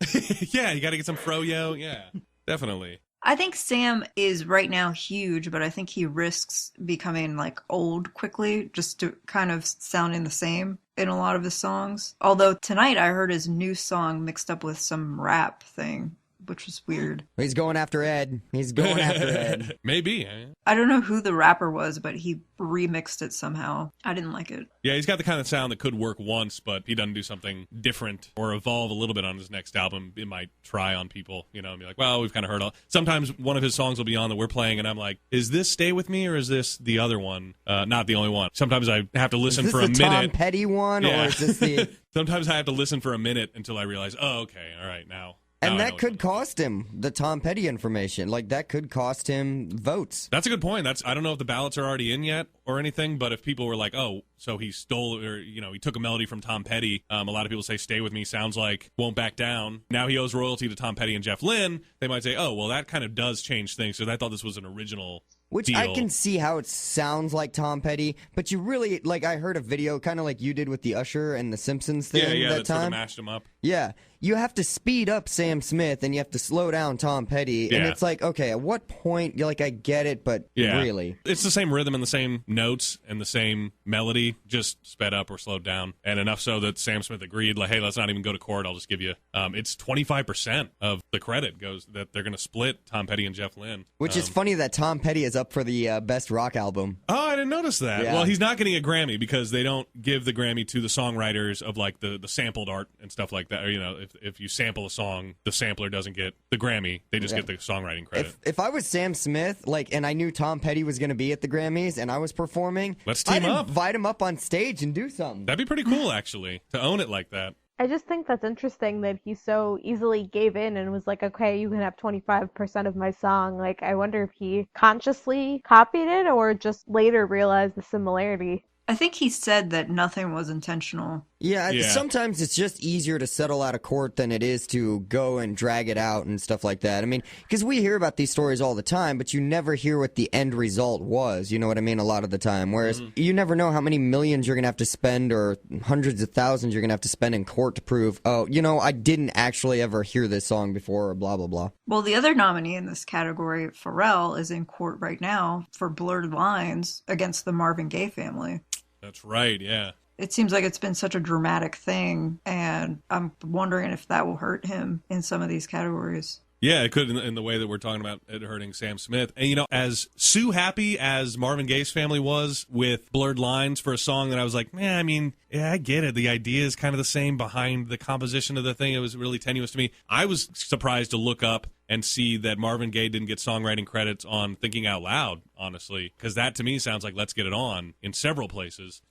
Speaker 3: Yeah, you got to get some froyo. Yeah, definitely.
Speaker 6: I think Sam is right now huge, but I think he risks becoming like old quickly, just to kind of sounding the same in a lot of his songs. Although tonight I heard his new song mixed up with some rap thing which was weird.
Speaker 4: He's going after Ed. He's going after Ed.
Speaker 3: Maybe.
Speaker 6: I don't know who the rapper was, but he remixed it somehow. I didn't like it.
Speaker 3: Yeah, he's got the kind of sound that could work once, but he doesn't do something different or evolve a little bit on his next album. It might try on people, and be like, well, we've kind of heard all. Sometimes one of his songs will be on that we're playing, and I'm like, is this Stay With Me or is this the other one? Not the only one. Sometimes I have to listen for a minute.
Speaker 4: Tom Petty one,
Speaker 3: Yeah.
Speaker 4: or is this the...
Speaker 3: Sometimes I have to listen for a minute until I realize, oh, okay, all right, now.
Speaker 4: And
Speaker 3: now I know
Speaker 4: that
Speaker 3: what's
Speaker 4: could
Speaker 3: going on.
Speaker 4: cost him the Tom Petty information. Like, that could cost him votes.
Speaker 3: That's a good point. I don't know if the ballots are already in yet or anything, but if people were like, oh, so he stole or, he took a melody from Tom Petty. A lot of people say Stay With Me sounds like Won't Back Down. Now he owes royalty to Tom Petty and Jeff Lynne. They might say, oh, well, that kind of does change things. So I thought this was an original
Speaker 4: Which
Speaker 3: deal.
Speaker 4: I can see how it sounds like Tom Petty, but you really, like, I heard a video kind of like you did with the Usher and the Simpsons thing
Speaker 3: Yeah,
Speaker 4: that
Speaker 3: that sort of
Speaker 4: time.
Speaker 3: mashed him up.
Speaker 4: Yeah. You have to speed up Sam Smith and you have to slow down Tom Petty. And
Speaker 3: Yeah.
Speaker 4: it's like, okay, at what point, you're like, I get it, but
Speaker 3: Yeah.
Speaker 4: really.
Speaker 3: It's the same rhythm and the same notes and the same melody, just sped up or slowed down. And enough so that Sam Smith agreed, like, hey, let's not even go to court. I'll just give you, it's 25% of the credit goes that they're going to split Tom Petty and Jeff Lynne.
Speaker 4: Which is funny that Tom Petty is up for the best rock album.
Speaker 3: Oh, I didn't notice that.
Speaker 4: Yeah.
Speaker 3: Well, he's not getting a Grammy because they don't give the Grammy to the songwriters of, like, the sampled art and stuff like that. Or, if you sample a song, the sampler doesn't get the Grammy. They just get the songwriting credit.
Speaker 4: If I was Sam Smith, like, and I knew Tom Petty was going to be at the Grammys and I was performing,
Speaker 3: Let's team
Speaker 4: I'd
Speaker 3: up.
Speaker 4: invite him up on stage and do something.
Speaker 3: That'd be pretty cool, actually, to own it like that.
Speaker 5: I just think that's interesting that he so easily gave in and was like, okay, you can have 25% of my song. Like, I wonder if he consciously copied it or just later realized the similarity.
Speaker 6: I think he said that nothing was intentional.
Speaker 4: Yeah,
Speaker 3: Yeah.
Speaker 4: sometimes it's just easier to settle out of court than it is to go and drag it out and stuff like that. I mean, because we hear about these stories all the time, but you never hear what the end result was. You know what I mean? A lot of the time. Whereas you never know how many millions you're going to have to spend or hundreds of thousands you're going to have to spend in court to prove, oh, I didn't actually ever hear this song before or blah, blah, blah.
Speaker 6: Well, the other nominee in this category, Pharrell, is in court right now for Blurred Lines against the Marvin Gaye family.
Speaker 3: That's right, yeah.
Speaker 6: It seems like it's been such a dramatic thing, and I'm wondering if that will hurt him in some of these categories.
Speaker 3: Yeah, it could in the way that we're talking about it hurting Sam Smith. And, as Sue happy as Marvin Gaye's family was with Blurred Lines for a song that I was like, man, I mean, yeah, I get it. The idea is kind of the same behind the composition of the thing. It was really tenuous to me. I was surprised to look up and see that Marvin Gaye didn't get songwriting credits on Thinking Out Loud, honestly, because that to me sounds like Let's Get It On in several places.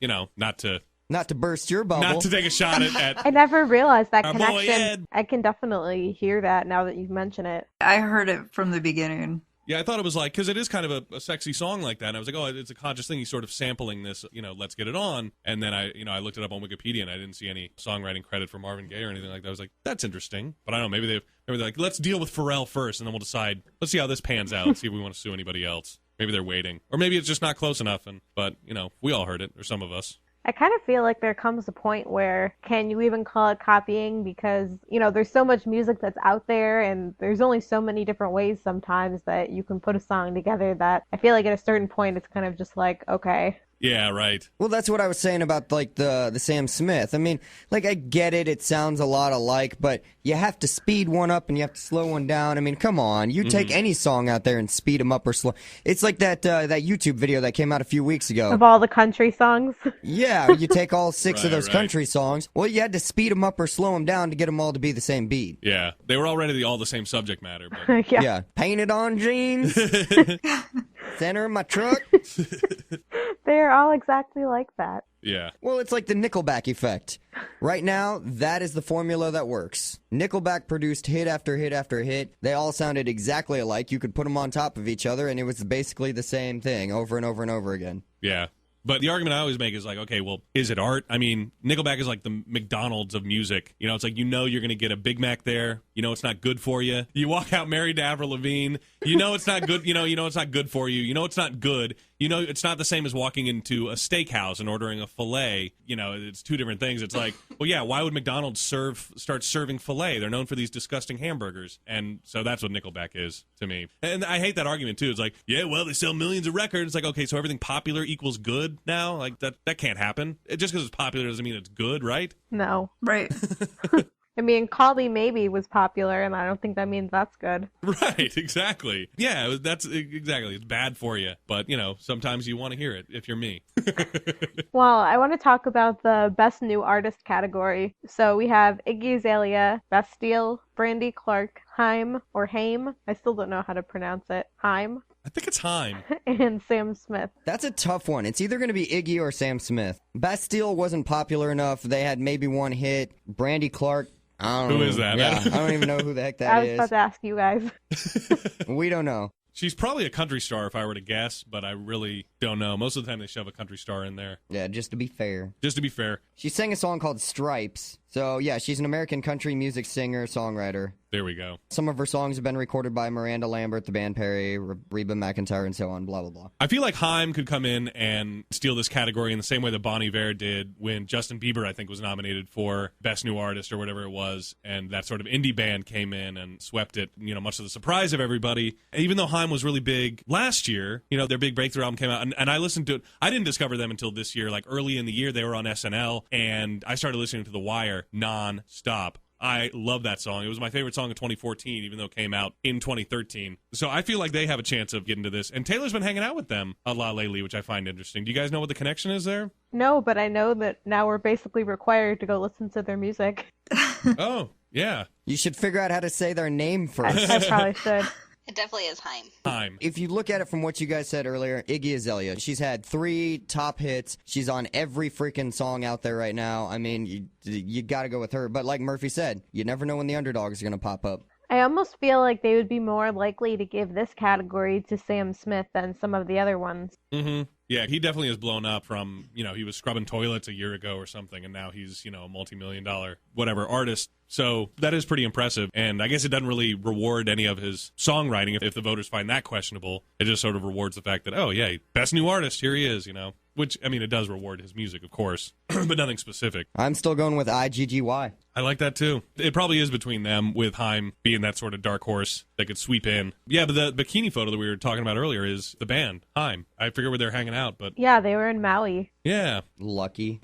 Speaker 3: Not
Speaker 4: to burst your bubble.
Speaker 3: Not to take a shot at
Speaker 5: I never realized that
Speaker 3: Our boy
Speaker 5: connection.
Speaker 3: Ed.
Speaker 5: I can definitely hear that now that you've mentioned it.
Speaker 6: I heard it from the beginning.
Speaker 3: Yeah, I thought it was like, because it is kind of a sexy song like that. And I was like, oh, it's a conscious thing. He's sort of sampling this, Let's Get It On. And then I looked it up on Wikipedia and I didn't see any songwriting credit for Marvin Gaye or anything like that. I was like, that's interesting. But I don't know, maybe they're like, let's deal with Pharrell first and then we'll decide, let's see how this pans out and see if we want to sue anybody else. Maybe they're waiting. Or maybe it's just not close enough. But, we all heard it, or some of us.
Speaker 5: I kind of feel like there comes a point where can you even call it copying because, there's so much music that's out there and there's only so many different ways sometimes that you can put a song together that I feel like at a certain point it's kind of just like, okay.
Speaker 3: Yeah, right.
Speaker 4: Well, that's what I was saying about, like, the Sam Smith. I mean, like, I get it. It sounds a lot alike, but you have to speed one up and you have to slow one down. I mean, come on. You take any song out there and speed them up or slow. It's like that YouTube video that came out a few weeks ago.
Speaker 5: Of all the country songs.
Speaker 4: Yeah, you take all six of those
Speaker 3: Right.
Speaker 4: country songs. Well, you had to speed them up or slow them down to get them all to be the same beat.
Speaker 3: Yeah. They were already all the same subject matter. But
Speaker 5: Yeah.
Speaker 4: Painted on jeans. Center of my truck.
Speaker 5: They're all exactly like that.
Speaker 3: yeah.
Speaker 4: Well, it's like the Nickelback effect. Right now, that is the formula that works. Nickelback produced hit after hit after hit. They all sounded exactly alike. You could put them on top of each other, and it was basically the same thing over and over and over again.
Speaker 3: Yeah. But the argument I always make is like, okay, well, is it art? I mean, Nickelback is like the McDonald's of music. It's like, you're going to get a Big Mac there. It's not good for you. You walk out married to Avril Lavigne. It's not good. It's not good for you. It's not good. It's not the same as walking into a steakhouse and ordering a filet. It's two different things. It's like, well, yeah, why would McDonald's start serving filet? They're known for these disgusting hamburgers. And so that's what Nickelback is to me. And I hate that argument, too. It's like, yeah, well, they sell millions of records. It's like, okay, so everything popular equals good now? Like, that can't happen. Just because it's popular doesn't mean it's good, right?
Speaker 5: No.
Speaker 6: Right.
Speaker 5: I mean, Call Me Maybe was popular, and I don't think that means that's good.
Speaker 3: Right, exactly. Yeah, that's exactly. It's bad for you, but sometimes you want to hear it. If you're me.
Speaker 5: Well, I want to talk about the Best New Artist category. So we have Iggy Azalea, Bastille, Brandy Clark, Haim, or Haim. I still don't know how to pronounce it. Haim.
Speaker 3: I think it's Haim.
Speaker 5: And Sam Smith.
Speaker 4: That's a tough one. It's either going to be Iggy or Sam Smith. Bastille wasn't popular enough. They had maybe one hit. Brandy Clark. I don't know.
Speaker 3: Who is that?
Speaker 4: Yeah, I don't even know who the heck that
Speaker 5: I was
Speaker 4: is.
Speaker 5: about to ask you guys.
Speaker 4: We don't know.
Speaker 3: She's probably a country star if I were to guess, but I really don't know. Most of the time they shove a country star in there.
Speaker 4: Yeah, just to be fair.
Speaker 3: Just to be fair.
Speaker 4: She sang a song called Stripes. So, yeah, she's an American country music singer, songwriter.
Speaker 3: There we go.
Speaker 4: Some of her songs have been recorded by Miranda Lambert, the band Perry, Reba McEntire, and so on, blah, blah, blah.
Speaker 3: I feel like Haim could come in and steal this category in the same way that Bon Iver did when Justin Bieber, I think, was nominated for Best New Artist or whatever it was, and that sort of indie band came in and swept it, much to the surprise of everybody. And even though Haim was really big last year, their big breakthrough album came out, and I listened to it. I didn't discover them until this year. Like, early in the year, they were on SNL, and I started listening to The Wire non-stop. I love that song. It was my favorite song of 2014, even though it came out in 2013. So I feel like they have a chance of getting to this. And Taylor's been hanging out with them a lot lately, which I find interesting. Do you guys know what the connection is there?
Speaker 5: No, but I know that now we're basically required to go listen to their music.
Speaker 3: Oh, yeah.
Speaker 4: You should figure out how to say their name first.
Speaker 5: I probably should.
Speaker 2: It definitely is Haim.
Speaker 3: Haim.
Speaker 4: If you look at it from what you guys said earlier, Iggy Azalea, she's had 3 top hits. She's on every freaking song out there right now. I mean, you got to go with her. But like Murphy said, you never know when the underdog is going to pop up.
Speaker 5: I almost feel like they would be more likely to give this category to Sam Smith than some of the other ones.
Speaker 3: Mm-hmm. Yeah, he definitely has blown up from, he was scrubbing toilets a year ago or something, and now he's, a multi-million-dollar whatever artist. So that is pretty impressive, and I guess it doesn't really reward any of his songwriting if the voters find that questionable. It just sort of rewards the fact that, oh, yeah, best new artist, here he is, Which, I mean, it does reward his music, of course, but nothing specific.
Speaker 4: I'm still going with IGGY.
Speaker 3: I like that, too. It probably is between them, with Haim being that sort of dark horse that could sweep in. Yeah, but the bikini photo that we were talking about earlier is the band, Haim. I figure where they're hanging out, but...
Speaker 5: Yeah, they were in Maui.
Speaker 3: Yeah.
Speaker 4: Lucky.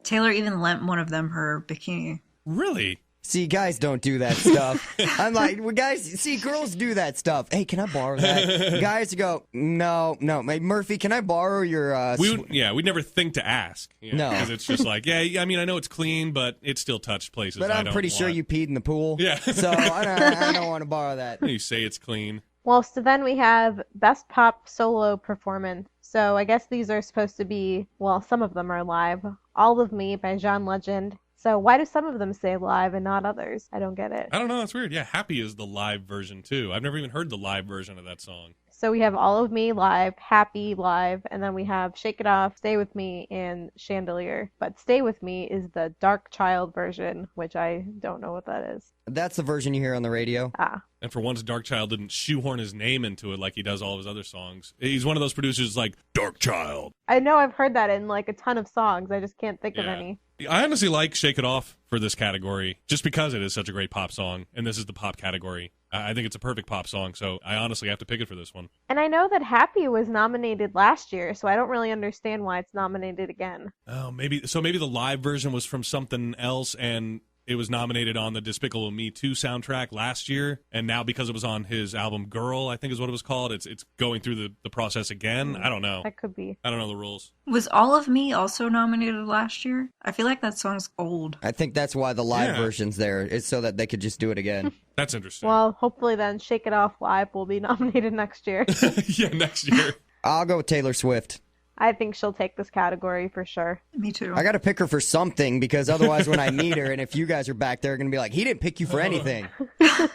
Speaker 6: Taylor even lent one of them her bikini.
Speaker 3: Really?
Speaker 4: See, guys don't do that stuff. I'm like, well, guys, see, girls do that stuff. Hey, can I borrow that? Guys go, no. Hey, Murphy, can I borrow your...
Speaker 3: We'd never think to ask.
Speaker 4: No.
Speaker 3: Because it's just like, I mean, I know it's clean, but it still touched places
Speaker 4: But I'm pretty sure you peed in the pool.
Speaker 3: Yeah.
Speaker 4: So I don't want to borrow that.
Speaker 3: You say it's clean.
Speaker 5: Well, so then we have Best Pop Solo Performance. So I guess these are supposed to be, well, some of them are live. All of Me by John Legend. So why do some of them say live and not others? I don't get it.
Speaker 3: I don't know. That's weird. Yeah, Happy is the live version, too. I've never even heard the live version of that song.
Speaker 5: So we have All of Me live, Happy live, and then we have Shake It Off, Stay With Me, and Chandelier. But Stay With Me is the Dark Child version, which I don't know what that is.
Speaker 4: That's the version you hear on the radio.
Speaker 5: Ah.
Speaker 3: And for once, Dark Child didn't shoehorn his name into it like he does all of his other songs. He's one of those producers like, Dark Child.
Speaker 5: I know I've heard that in like a ton of songs. I just can't think of any.
Speaker 3: I honestly like Shake It Off for this category, just because it is such a great pop song, and this is the pop category. I think it's a perfect pop song, so I honestly have to pick it for this one.
Speaker 5: And I know that Happy was nominated last year, so I don't really understand why it's nominated again.
Speaker 3: Oh, maybe the live version was from something else, and it was nominated on the Despicable Me 2 soundtrack last year, and now because it was on his album Girl, I think is what it was called, it's going through the process again. I don't know.
Speaker 5: That could be.
Speaker 3: I don't know the rules.
Speaker 6: Was All of Me also nominated last year? I feel like that song's old.
Speaker 4: I think that's why the live version's there. It's so that they could just do it again.
Speaker 3: That's interesting.
Speaker 5: Well, hopefully then Shake It Off Live will be nominated next year.
Speaker 3: Yeah, next year.
Speaker 4: I'll go with Taylor Swift.
Speaker 5: I think she'll take this category for sure.
Speaker 6: Me too.
Speaker 4: I got to pick her for something, because otherwise when I meet her and if you guys are back there, going to be like, he didn't pick you for anything. I'll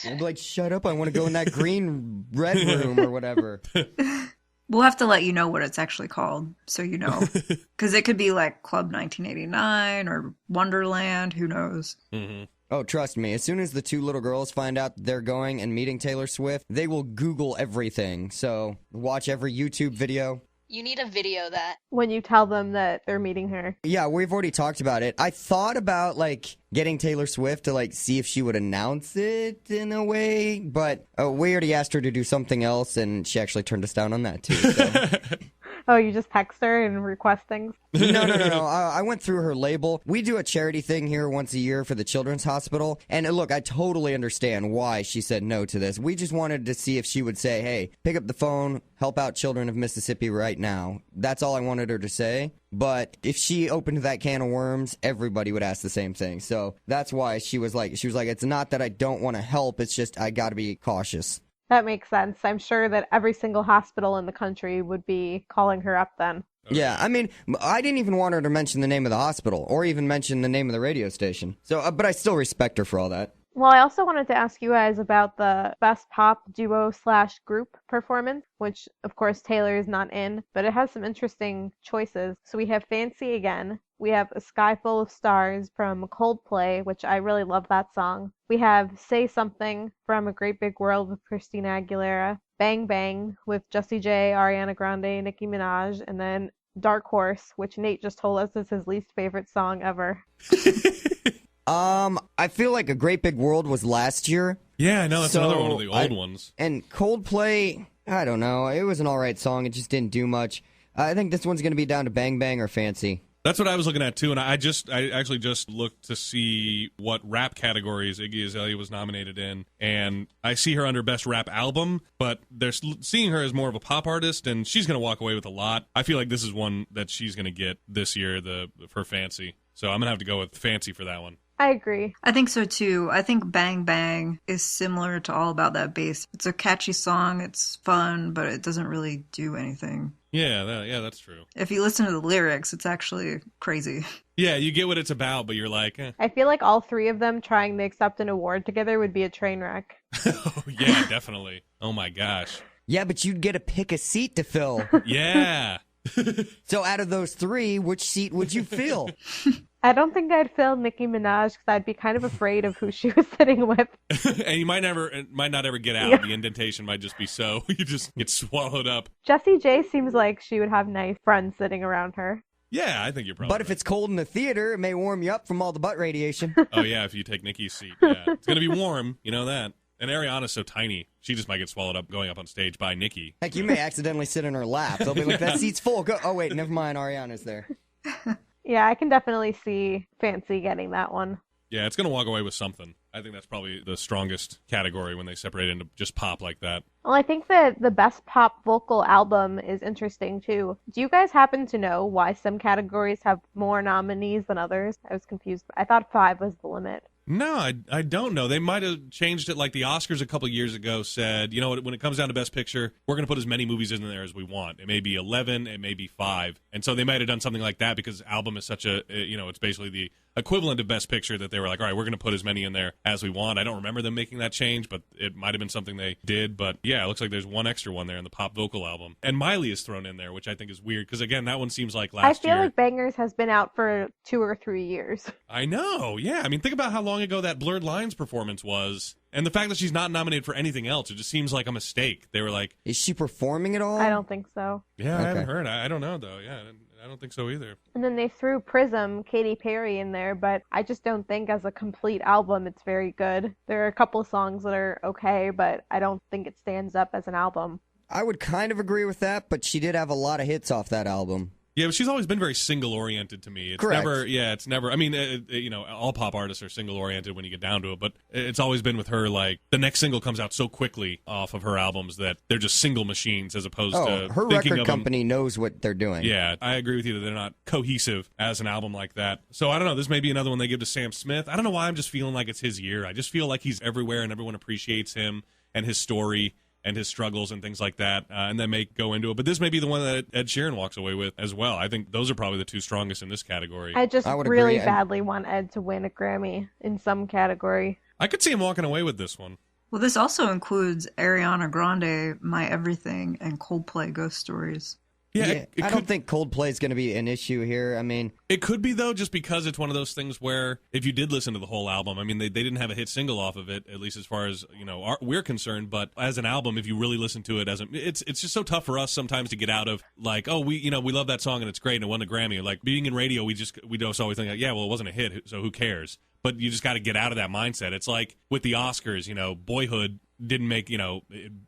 Speaker 4: be like, shut up, I want to go in that red room or whatever.
Speaker 6: We'll have to let you know what it's actually called, so you know. Because it could be like Club 1989 or Wonderland, who knows.
Speaker 3: Mm-hmm.
Speaker 4: Oh, trust me, as soon as the 2 little girls find out they're going and meeting Taylor Swift, they will Google everything. So watch every YouTube video.
Speaker 2: You need a video that.
Speaker 5: When you tell them that they're meeting her.
Speaker 4: Yeah, we've already talked about it. I thought about, getting Taylor Swift to, see if she would announce it in a way, but we already asked her to do something else, and she actually turned us down on that, too. So.
Speaker 5: Oh, you just text her and request things?
Speaker 4: No. I went through her label. We do a charity thing here once a year for the Children's Hospital. And look, I totally understand why she said no to this. We just wanted to see if she would say, hey, pick up the phone, help out children of Mississippi right now. That's all I wanted her to say. But if she opened that can of worms, everybody would ask the same thing. So that's why she was like, it's not that I don't want to help. It's just I got to be cautious.
Speaker 5: That makes sense. I'm sure that every single hospital in the country would be calling her up then.
Speaker 4: Yeah, I mean, I didn't even want her to mention the name of the hospital or even mention the name of the radio station. So, but I still respect her for all that.
Speaker 5: Well, I also wanted to ask you guys about the Best Pop Duo/Group performance, which, of course, Taylor is not in, but it has some interesting choices. So we have Fancy Again. We have A Sky Full of Stars from Coldplay, which I really love that song. We have Say Something from A Great Big World with Christina Aguilera. Bang Bang with Jessie J, Ariana Grande, Nicki Minaj, and then Dark Horse, which Nate just told us is his least favorite song ever.
Speaker 4: I feel like A Great Big World was last year.
Speaker 3: Yeah, I know. That's another one of the old ones.
Speaker 4: And Coldplay, I don't know. It was an all right song. It just didn't do much. I think this one's going to be down to Bang Bang or Fancy.
Speaker 3: That's what I was looking at, too, and I actually just looked to see what rap categories Iggy Azalea was nominated in, and I see her under Best Rap Album, but they're seeing her as more of a pop artist, and she's going to walk away with a lot. I feel like this is one that she's going to get this year, for Fancy, so I'm going to have to go with Fancy for that one.
Speaker 5: I agree.
Speaker 6: I think so too. I think Bang Bang is similar to All About That Bass. It's a catchy song, it's fun, but it doesn't really do anything.
Speaker 3: Yeah, that's true.
Speaker 6: If you listen to the lyrics, it's actually crazy.
Speaker 3: Yeah, you get what it's about, but you're like, eh.
Speaker 5: I feel like all three of them trying to accept an award together would be a train wreck.
Speaker 3: Oh, yeah, definitely. Oh, my gosh.
Speaker 4: Yeah, but you'd get to pick a seat to fill.
Speaker 3: Yeah.
Speaker 4: So out of those three, which seat would you fill?
Speaker 5: I don't think I'd fill Nicki Minaj because I'd be kind of afraid of who she was sitting with.
Speaker 3: And you might not ever get out.
Speaker 5: Yeah.
Speaker 3: The indentation might just be so you just get swallowed up.
Speaker 5: Jessie J seems like she would have nice friends sitting around her.
Speaker 3: Yeah, I think you're probably
Speaker 4: But if
Speaker 3: right.
Speaker 4: it's cold in the theater, it may warm you up from all the butt radiation.
Speaker 3: Oh, yeah, if you take Nikki's seat. Yeah. It's going to be warm. You know that. And Ariana's so tiny, she just might get swallowed up going up on stage by Nikki.
Speaker 4: Heck, you may accidentally sit in her lap. They'll be like, that seat's full. Go. Oh, wait, never mind. Ariana's there.
Speaker 5: Yeah, I can definitely see Fancy getting that one.
Speaker 3: Yeah, it's going to walk away with something. I think that's probably the strongest category when they separate into just pop like that.
Speaker 5: Well, I think that the Best Pop Vocal Album is interesting, too. Do you guys happen to know why some categories have more nominees than others? I was confused. I thought 5 was the limit.
Speaker 3: No, I don't know. They might have changed it. Like the Oscars a couple years ago said, you know, when it comes down to Best Picture, we're going to put as many movies in there as we want. It may be 11, it may be 5. And so they might have done something like that because album is such a, it's basically the equivalent of Best Picture that they were like, all right, we're going to put as many in there as we want. I don't remember them making that change, but it might have been something they did. But yeah, it looks like there's one extra one there in the pop vocal album. And Miley is thrown in there, which I think is weird because, again, that one seems like last year.
Speaker 5: I feel like Bangers has been out for 2 or 3 years.
Speaker 3: I know, yeah. I mean, think about how long ago that Blurred Lines performance was. And the fact that she's not nominated for anything else, it just seems like a mistake. They were like...
Speaker 4: Is she performing at all?
Speaker 5: I don't think so.
Speaker 3: Yeah,
Speaker 4: Okay.
Speaker 3: I haven't heard. I don't know, though. Yeah, I don't think so either.
Speaker 5: And then they threw Prism, Katy Perry in there, but I just don't think as a complete album it's very good. There are a couple songs that are okay, but I don't think it stands up as an album.
Speaker 4: I would kind of agree with that, but she did have a lot of hits off that album.
Speaker 3: Yeah, but she's always been very single-oriented to me. It's
Speaker 4: Correct.
Speaker 3: never, I mean, all pop artists are single-oriented when you get down to it, but it's always been with her, like, the next single comes out so quickly off of her albums that they're just single machines as opposed to
Speaker 4: her
Speaker 3: thinking
Speaker 4: record
Speaker 3: of
Speaker 4: company knows what they're doing.
Speaker 3: Yeah, I agree with you that they're not cohesive as an album like that. So I don't know, this may be another one they give to Sam Smith. I don't know why I'm just feeling like it's his year. I just feel like he's everywhere and everyone appreciates him and his story and his struggles and things like that, and then may go into it. But this may be the one that Ed Sheeran walks away with as well. I think those are probably the two strongest in this category.
Speaker 5: I
Speaker 4: would
Speaker 5: really
Speaker 4: agree.
Speaker 5: badly want Ed to win a Grammy in some category.
Speaker 3: I could see him walking away with this one.
Speaker 6: Well, this also includes Ariana Grande, My Everything, and Coldplay Ghost Stories.
Speaker 3: Yeah,
Speaker 4: I don't think Coldplay is going to be an issue here. I mean,
Speaker 3: it could be, though, just because it's one of those things where if you did listen to the whole album, I mean, they didn't have a hit single off of it, at least as far as, we're concerned. But as an album, if you really listen to it, it's just so tough for us sometimes to get out of, like, oh, we love that song and it's great and it won a Grammy. Like, being in radio, we just always think, like, yeah, well, it wasn't a hit, so who cares? but you just got to get out of that mindset. It's like with the Oscars, Boyhood didn't make,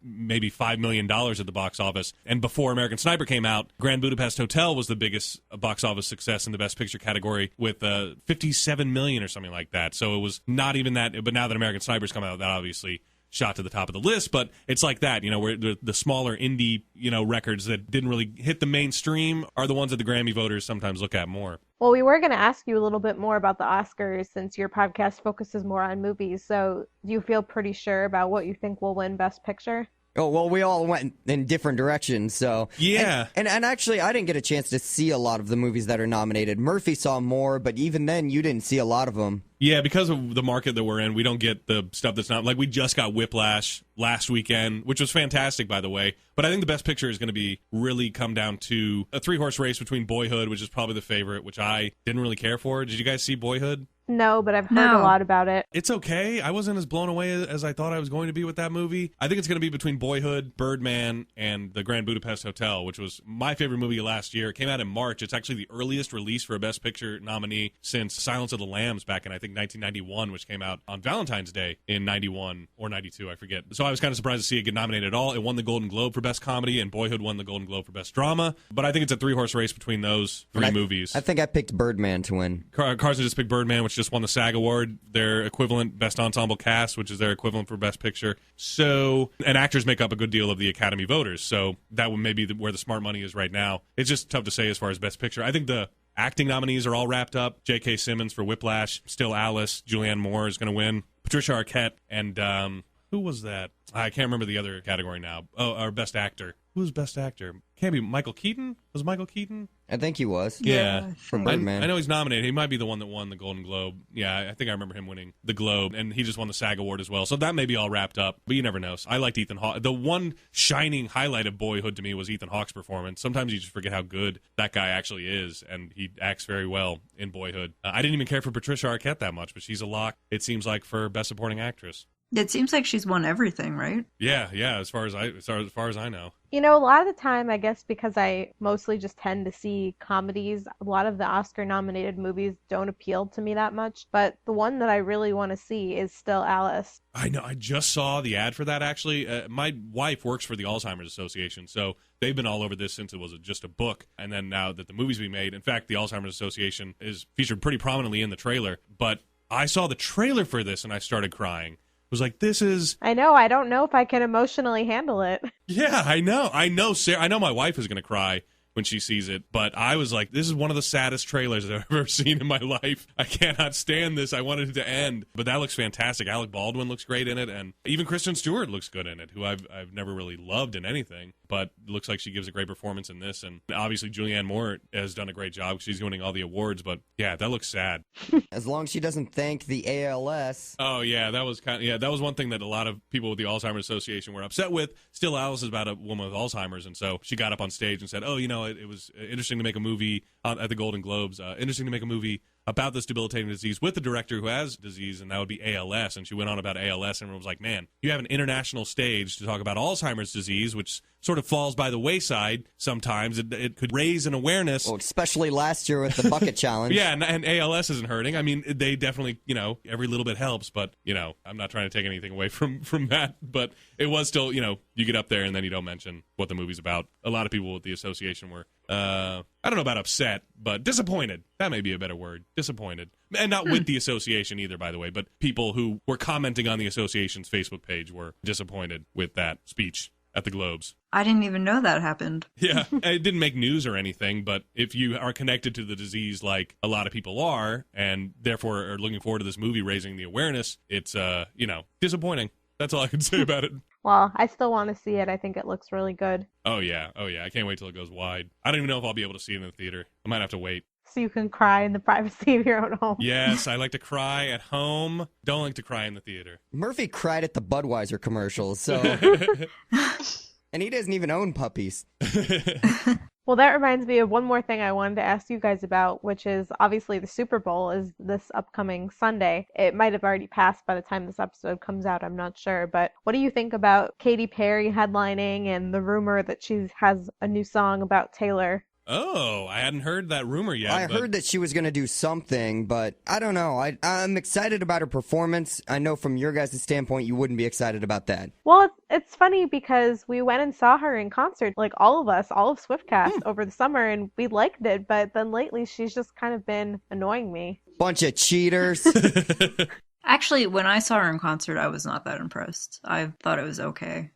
Speaker 3: maybe $5 million at the box office. And before American Sniper came out, Grand Budapest Hotel was the biggest box office success in the Best Picture category with $57 million or something like that. So it was not even that. But now that American Sniper's come out, that obviously shot to the top of the list. But it's like that, where the smaller indie, records that didn't really hit the mainstream are the ones that the Grammy voters sometimes look at more.
Speaker 5: Well, we were going to ask you a little bit more about the Oscars since your podcast focuses more on movies. So do you feel pretty sure about what you think will win Best Picture?
Speaker 4: Oh, well, we all went in different directions, so...
Speaker 3: Yeah.
Speaker 4: And actually, I didn't get a chance to see a lot of the movies that are nominated. Murphy saw more, but even then, you didn't see a lot of them.
Speaker 3: Yeah, because of the market that we're in, we don't get the stuff that's not... Like, we just got Whiplash last weekend, which was fantastic, by the way. But I think the Best Picture is going to be really come down to a three-horse race between Boyhood, which is probably the favorite, which I didn't really care for. Did you guys see Boyhood?
Speaker 5: No, but I've heard a lot about it.
Speaker 3: It's okay. I wasn't as blown away as I thought I was going to be with that movie. I think it's going to be between Boyhood, Birdman, and the Grand Budapest Hotel, which was my favorite movie last year. It came out in March. It's actually the earliest release for a Best Picture nominee since Silence of the Lambs back in, I think, 1991, which came out on Valentine's Day in 91 or 92, I forget. So I was kind of surprised to see it get nominated at all. It won the Golden Globe for Best Comedy, and Boyhood won the Golden Globe for Best Drama. But I think it's a three-horse race between those three movies.
Speaker 4: I think I picked Birdman to win.
Speaker 3: Carson just picked Birdman, which just won the SAG Award, their equivalent Best Ensemble Cast, which is their equivalent for Best Picture. So, and actors make up a good deal of the Academy voters, so that would maybe where the smart money is right now. It's just tough to say as far as Best Picture. I think the acting nominees are all wrapped up. J.K. Simmons for Whiplash, still Alice. Julianne Moore is going to win. Patricia Arquette, and who was that? I can't remember the other category now. Oh, our Best Actor. Who was Best Actor? Can't be Michael Keaton? Was it Michael Keaton?
Speaker 4: I think he was.
Speaker 3: Yeah.
Speaker 4: For Birdman.
Speaker 3: I know he's nominated. He might be the one that won the Golden Globe. Yeah, I think I remember him winning the Globe, and he just won the SAG Award as well. So that may be all wrapped up, but you never know. I liked Ethan Hawke. The one shining highlight of Boyhood to me was Ethan Hawke's performance. Sometimes you just forget how good that guy actually is, and he acts very well in Boyhood. I didn't even care for Patricia Arquette that much, but she's a lock, it seems like, for Best Supporting Actress.
Speaker 6: It seems like she's won everything, right?
Speaker 3: Yeah, as far as I know.
Speaker 5: A lot of the time, I guess because I mostly just tend to see comedies, a lot of the Oscar-nominated movies don't appeal to me that much. But the one that I really want to see is still Alice.
Speaker 3: I know. I just saw the ad for that, actually. My wife works for the Alzheimer's Association, so they've been all over this since it was just a book. And then now that the movie's being made, in fact, the Alzheimer's Association is featured pretty prominently in the trailer. But I saw the trailer for this, and I started crying. Was like, this is...
Speaker 5: I know. I don't know if I can emotionally handle it.
Speaker 3: Yeah, I know, Sarah. I know my wife is going to cry when she sees it, but I was like, this is one of the saddest trailers I've ever seen in my life. I cannot stand this. I wanted it to end. But that looks fantastic. Alec Baldwin looks great in it, and even Kristen Stewart looks good in it, who I've never really loved in anything, but it looks like she gives a great performance in this. And obviously Julianne Moore has done a great job. She's winning all the awards, but yeah, that looks sad.
Speaker 4: As long as she doesn't thank the ALS.
Speaker 3: Oh yeah, that was one thing that a lot of people with the Alzheimer's Association were upset with. Still, Alice is about a woman with Alzheimer's, and so she got up on stage and said, it was interesting to make a movie at the Golden Globes, interesting to make a movie about this debilitating disease with the director who has disease, and that would be ALS. And she went on about ALS, and was like, man, you have an international stage to talk about Alzheimer's disease, which sort of falls by the wayside sometimes. It could raise an awareness.
Speaker 4: Well, especially last year with the bucket challenge.
Speaker 3: Yeah, and ALS isn't hurting. I mean, they definitely, every little bit helps, but, I'm not trying to take anything away from that, but it was still, you get up there and then you don't mention what the movie's about. A lot of people with the association were, I don't know about upset, but disappointed. That may be a better word. Disappointed. And not with the association either, by the way, but people who were commenting on the association's Facebook page were disappointed with that speech at the Globes.
Speaker 6: I didn't even know that happened.
Speaker 3: Yeah, it didn't make news or anything, but if you are connected to the disease like a lot of people are, and therefore are looking forward to this movie raising the awareness, it's, disappointing. That's all I can say about it.
Speaker 5: Well, I still want to see it. I think it looks really good.
Speaker 3: Oh, yeah. I can't wait till it goes wide. I don't even know if I'll be able to see it in the theater. I might have to wait.
Speaker 5: So you can cry in the privacy of your own home.
Speaker 3: Yes, I like to cry at home. Don't like to cry in the theater.
Speaker 4: Murphy cried at the Budweiser commercials, so... And he doesn't even own puppies.
Speaker 5: Well, that reminds me of one more thing I wanted to ask you guys about, which is obviously the Super Bowl is this upcoming Sunday. It might have already passed by the time this episode comes out, I'm not sure. But what do you think about Katy Perry headlining and the rumor that she has a new song about Taylor?
Speaker 3: Oh, I hadn't heard that rumor yet.
Speaker 4: I heard that she was going to do something, but I don't know. I'm excited about her performance. I know from your guys' standpoint, you wouldn't be excited about that.
Speaker 5: Well, it's funny because we went and saw her in concert, like all of us, all of Swiftcast over the summer, and we liked it. But then lately, she's just kind of been annoying me.
Speaker 4: Bunch of cheaters.
Speaker 6: Actually, when I saw her in concert, I was not that impressed. I thought it was okay.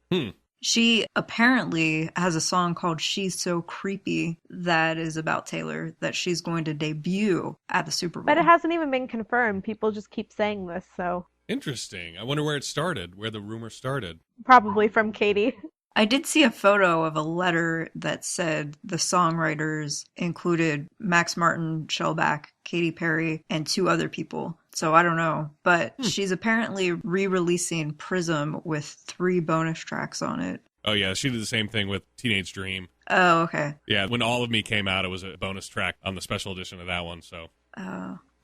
Speaker 6: She apparently has a song called She's So Creepy that is about Taylor that she's going to debut at the Super Bowl.
Speaker 5: But it hasn't even been confirmed. People just keep saying this, so
Speaker 3: Interesting. I wonder where it started, where the rumor started.
Speaker 5: probably from Katie.
Speaker 6: I did see a photo of a letter that said the songwriters included Max Martin, Shellback, Katy Perry, and 2 other people. So I don't know. But she's apparently re-releasing Prism with 3 bonus tracks on it.
Speaker 3: Oh, yeah, she did the same thing with Teenage Dream.
Speaker 6: Oh, okay.
Speaker 3: Yeah, when All of Me came out, it was a bonus track on the special edition of that one, so.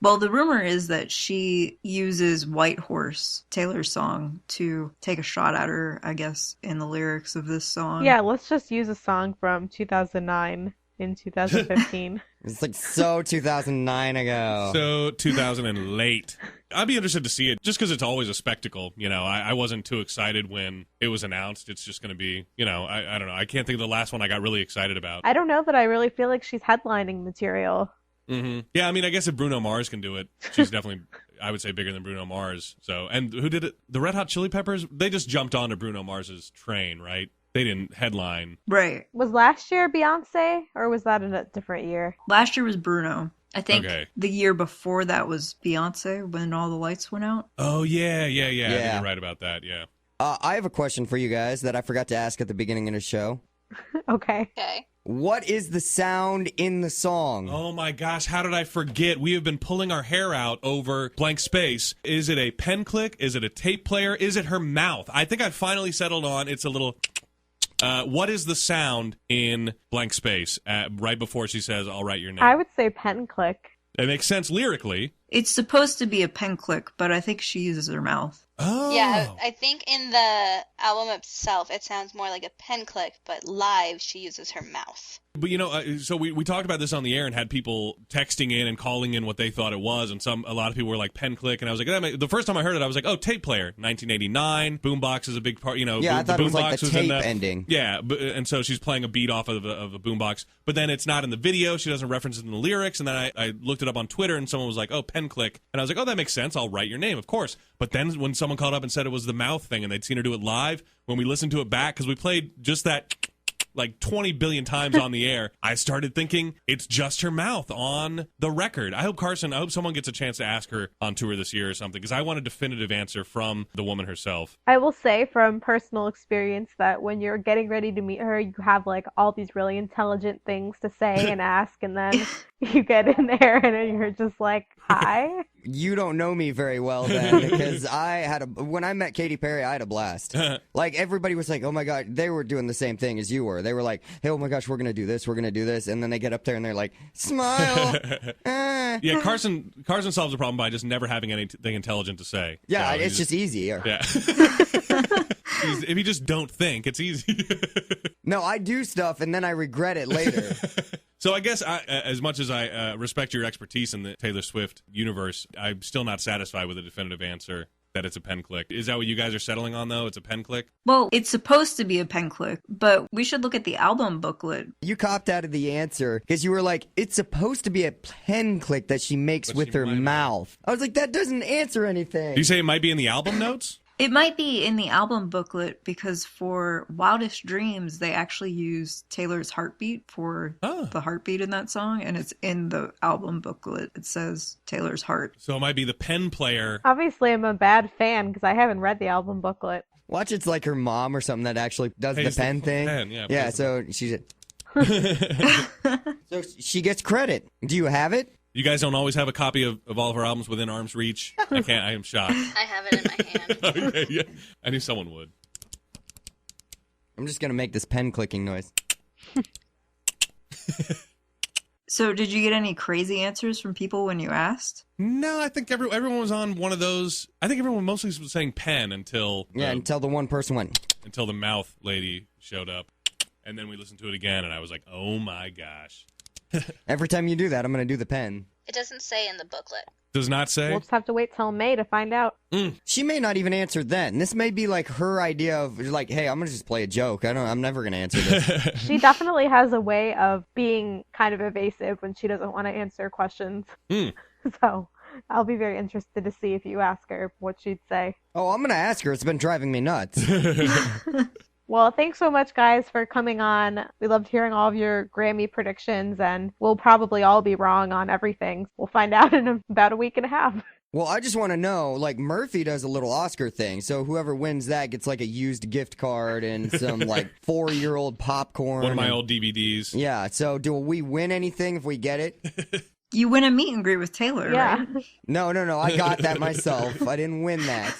Speaker 6: Well, the rumor is that she uses White Horse, Taylor's song, to take a shot at her, I guess, in the lyrics of this song.
Speaker 5: Yeah, let's just use a song from 2009 in 2015.
Speaker 4: It's like so 2009 ago.
Speaker 3: So 2000 and late. I'd be interested to see it just because it's always a spectacle. You know, I wasn't too excited when it was announced. It's just going to be, you know, I don't know. I can't think of the last one I got really excited about.
Speaker 5: I don't know that I really feel like she's headlining material.
Speaker 3: Yeah, I mean, I guess if Bruno Mars can do it, she's definitely, I would say, bigger than Bruno Mars. So, and who did it? The Red Hot Chili Peppers? They just jumped onto Bruno Mars's train, right? They didn't headline.
Speaker 6: Right.
Speaker 5: Was last year Beyonce, or was that in a different year?
Speaker 6: Last year was Bruno. I think
Speaker 3: Okay.
Speaker 6: the year before that was Beyonce when all the lights went out.
Speaker 3: Oh, yeah. I think
Speaker 4: Yeah.
Speaker 3: you're right about that, yeah.
Speaker 4: I have a question for you guys that I forgot to ask at the beginning of the show.
Speaker 5: Okay.
Speaker 2: Okay.
Speaker 4: What is the sound in the song?
Speaker 3: Oh my gosh, how did I forget? We have been pulling our hair out over blank space. Is it a pen click? Is it a tape player? Is it her mouth? I think I finally settled on it's a little... what is the sound in blank space right before she says, I'll write your name?
Speaker 5: I would say pen click.
Speaker 3: It makes sense lyrically.
Speaker 6: It's supposed to be a pen click, but I think she uses her mouth.
Speaker 3: Oh.
Speaker 2: Yeah, I think in the album itself, it sounds more like a pen click, but live, she uses her mouth.
Speaker 3: But, you know, so we talked about this on the air and had people texting in and calling in what they thought it was, and a lot of people were like, pen click, and I was like, the first time I heard it, I was like, oh, tape player, 1989, boombox is a big part, you know.
Speaker 4: Yeah, I thought it was like the tape
Speaker 3: in
Speaker 4: ending.
Speaker 3: Yeah, and so she's playing a beat off of a boombox, but then it's not in the video, she doesn't reference it in the lyrics, and then I looked it up on Twitter, and someone was like, oh, pen click, and I was like, oh, that makes sense, I'll write your name, of course. But then when someone called up and said it was the mouth thing, and they'd seen her do it live, when we listened to it back, because we played just that like 20 billion times on the air, I started thinking it's just her mouth on the record. I hope someone gets a chance to ask her on tour this year or something, because I want a definitive answer from the woman herself.
Speaker 5: I will say from personal experience that when you're getting ready to meet her, you have like all these really intelligent things to say and ask, and then you get in there and you're just like, hi.
Speaker 4: You don't know me very well then, because when I met Katy Perry, I had a blast. Like, everybody was like, oh my God, they were doing the same thing as you were. They were like, hey, oh my gosh, we're going to do this, and then they get up there and they're like, smile.
Speaker 3: Yeah, Carson solves the problem by just never having anything intelligent to say.
Speaker 4: Yeah,
Speaker 3: So
Speaker 4: it's just easier.
Speaker 3: Yeah. If you just don't think, it's easy.
Speaker 4: No, I do stuff and then I regret it later.
Speaker 3: So I guess as much as I respect your expertise in the Taylor Swift universe, I'm still not satisfied with a definitive answer that it's a pen click. Is that what you guys are settling on, though? It's a pen click?
Speaker 6: Well, it's supposed to be a pen click, but we should look at the album booklet.
Speaker 4: You copped out of the answer because you were like, it's supposed to be a pen click that she makes
Speaker 3: But
Speaker 4: with
Speaker 3: she
Speaker 4: her
Speaker 3: might
Speaker 4: mouth. I was like, that doesn't answer anything.
Speaker 3: Do you say it might be in the album notes?
Speaker 6: It might be in the album booklet because for Wildest Dreams, they actually use Taylor's heartbeat for the heartbeat in that song, and it's in the album booklet. It says Taylor's heart.
Speaker 3: So it might be the pen player.
Speaker 5: Obviously, I'm a bad fan because I haven't read the album booklet.
Speaker 4: Watch, it's like her mom or something that actually does the pen thing.
Speaker 3: Pen, yeah,
Speaker 4: Yeah,
Speaker 3: plays
Speaker 4: so she's so she gets credit. Do you have it?
Speaker 3: You guys don't always have a copy of all of her albums within arm's reach? I am shocked.
Speaker 2: I have it in my hand.
Speaker 3: Okay, yeah. I knew someone would.
Speaker 4: I'm just going to make this pen clicking noise.
Speaker 6: So did you get any crazy answers from people when you asked?
Speaker 3: No, I think everyone was on one of those. I think everyone mostly was saying pen until
Speaker 4: Until the one person went.
Speaker 3: until the mouth lady showed up. And then we listened to it again, and I was like, oh my gosh.
Speaker 4: Every time you do that, I'm going to do the pen.
Speaker 2: It doesn't say in the booklet.
Speaker 3: Does not say?
Speaker 5: We'll just have to wait till May to find out.
Speaker 4: She may not even answer then. This may be like her idea of like, hey, I'm going to just play a joke. I'm never going to answer this.
Speaker 5: She definitely has a way of being kind of evasive when she doesn't want to answer questions. So I'll be very interested to see if you ask her what she'd say.
Speaker 4: Oh, I'm going to ask her. It's been driving me nuts.
Speaker 5: Well, thanks so much, guys, for coming on. We loved hearing all of your Grammy predictions, and we'll probably all be wrong on everything. We'll find out in about a week and a half.
Speaker 4: Well, I just want to know, like, Murphy does a little Oscar thing, so whoever wins that gets, like, a used gift card and some, like, 4-year-old popcorn.
Speaker 3: One of my old DVDs.
Speaker 4: Yeah, so do we win anything if we get it?
Speaker 6: You win a meet and greet with Taylor,
Speaker 5: Yeah.
Speaker 6: right?
Speaker 4: No, I got that myself. I didn't win that.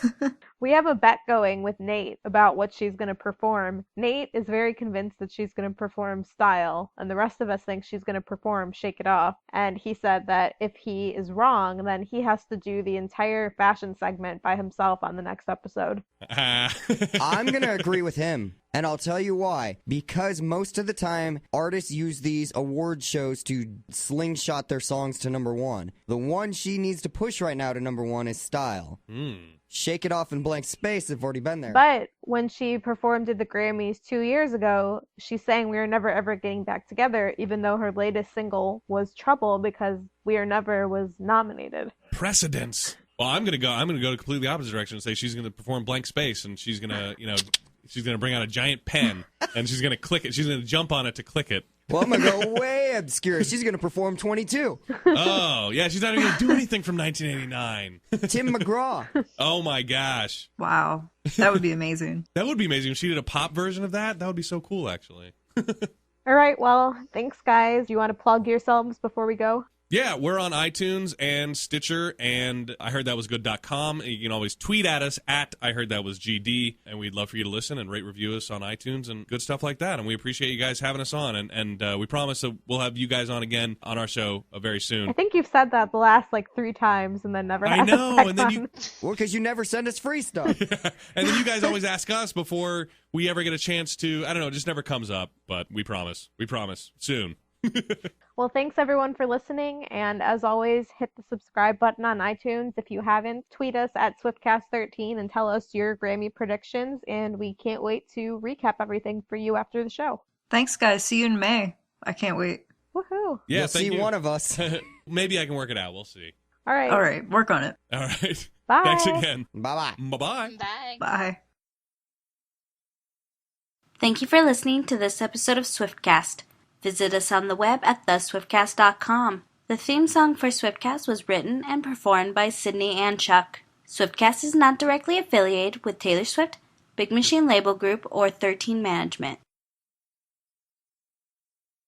Speaker 5: We have a bet going with Nate about what she's going to perform. Nate is very convinced that she's going to perform Style, and the rest of us think she's going to perform Shake It Off. And he said that if he is wrong, then he has to do the entire fashion segment by himself on the next episode.
Speaker 4: I'm going to agree with him. And I'll tell you why. Because most of the time, artists use these award shows to slingshot their songs to number one. The one she needs to push right now to number one is Style. Shake It Off and Blank Space have already been there.
Speaker 5: But when she performed at the Grammys 2 years ago, she sang We Are Never Ever Getting Back Together, even though her latest single was Trouble because We Are Never was nominated.
Speaker 3: Precedence. Well, I'm gonna go the completely opposite direction and say she's gonna perform Blank Space, and she's gonna, she's gonna bring out a giant pen and she's gonna click it. She's gonna jump on it to click it.
Speaker 4: Well, I'm going to go way obscure. She's going to perform 22.
Speaker 3: Oh, yeah, she's not even gonna do anything from 1989.
Speaker 4: Tim McGraw.
Speaker 3: Oh my gosh,
Speaker 6: Wow. That would be amazing.
Speaker 3: that would be amazing if she did a pop version of that. That would be so cool, actually.
Speaker 5: All right, well, thanks, guys. Do you want to plug yourselves before we go?
Speaker 3: Yeah, we're on iTunes and Stitcher and IHeardThatWasGood.com. You can always tweet at us at IHeardThatWasGD, and we'd love for you to listen and rate review us on iTunes and good stuff like that. And we appreciate you guys having us on, and we promise that we'll have you guys on again on our show very soon.
Speaker 5: I think you've said that the last, 3 times and then never
Speaker 3: I
Speaker 5: had
Speaker 3: know,
Speaker 5: us back
Speaker 3: and then
Speaker 5: on.
Speaker 3: you
Speaker 4: Well, because you never send us free stuff.
Speaker 3: and then you guys always ask us before we ever get a chance to. I don't know, it just never comes up, but we promise soon.
Speaker 5: Well, thanks everyone for listening, and as always, hit the subscribe button on iTunes if you haven't. Tweet us at Swiftcast13 and tell us your Grammy predictions, and we can't wait to recap everything for you after the show.
Speaker 6: Thanks, guys. See you in May. I can't wait.
Speaker 5: Woohoo!
Speaker 3: Yeah,
Speaker 4: You'll
Speaker 3: thank
Speaker 4: see
Speaker 3: you.
Speaker 4: one of us.
Speaker 3: Maybe I can work it out. We'll see.
Speaker 5: All right.
Speaker 6: All right. Work on it.
Speaker 3: All right.
Speaker 5: Bye.
Speaker 3: Thanks again.
Speaker 4: Bye-bye.
Speaker 3: Bye-bye.
Speaker 2: Bye.
Speaker 6: Bye.
Speaker 1: Thank you for listening to this episode of Swiftcast. Visit us on the web at theswiftcast.com. The theme song for Swiftcast was written and performed by Sydney and Chuck. Swiftcast is not directly affiliated with Taylor Swift, Big Machine Label Group, or 13 Management.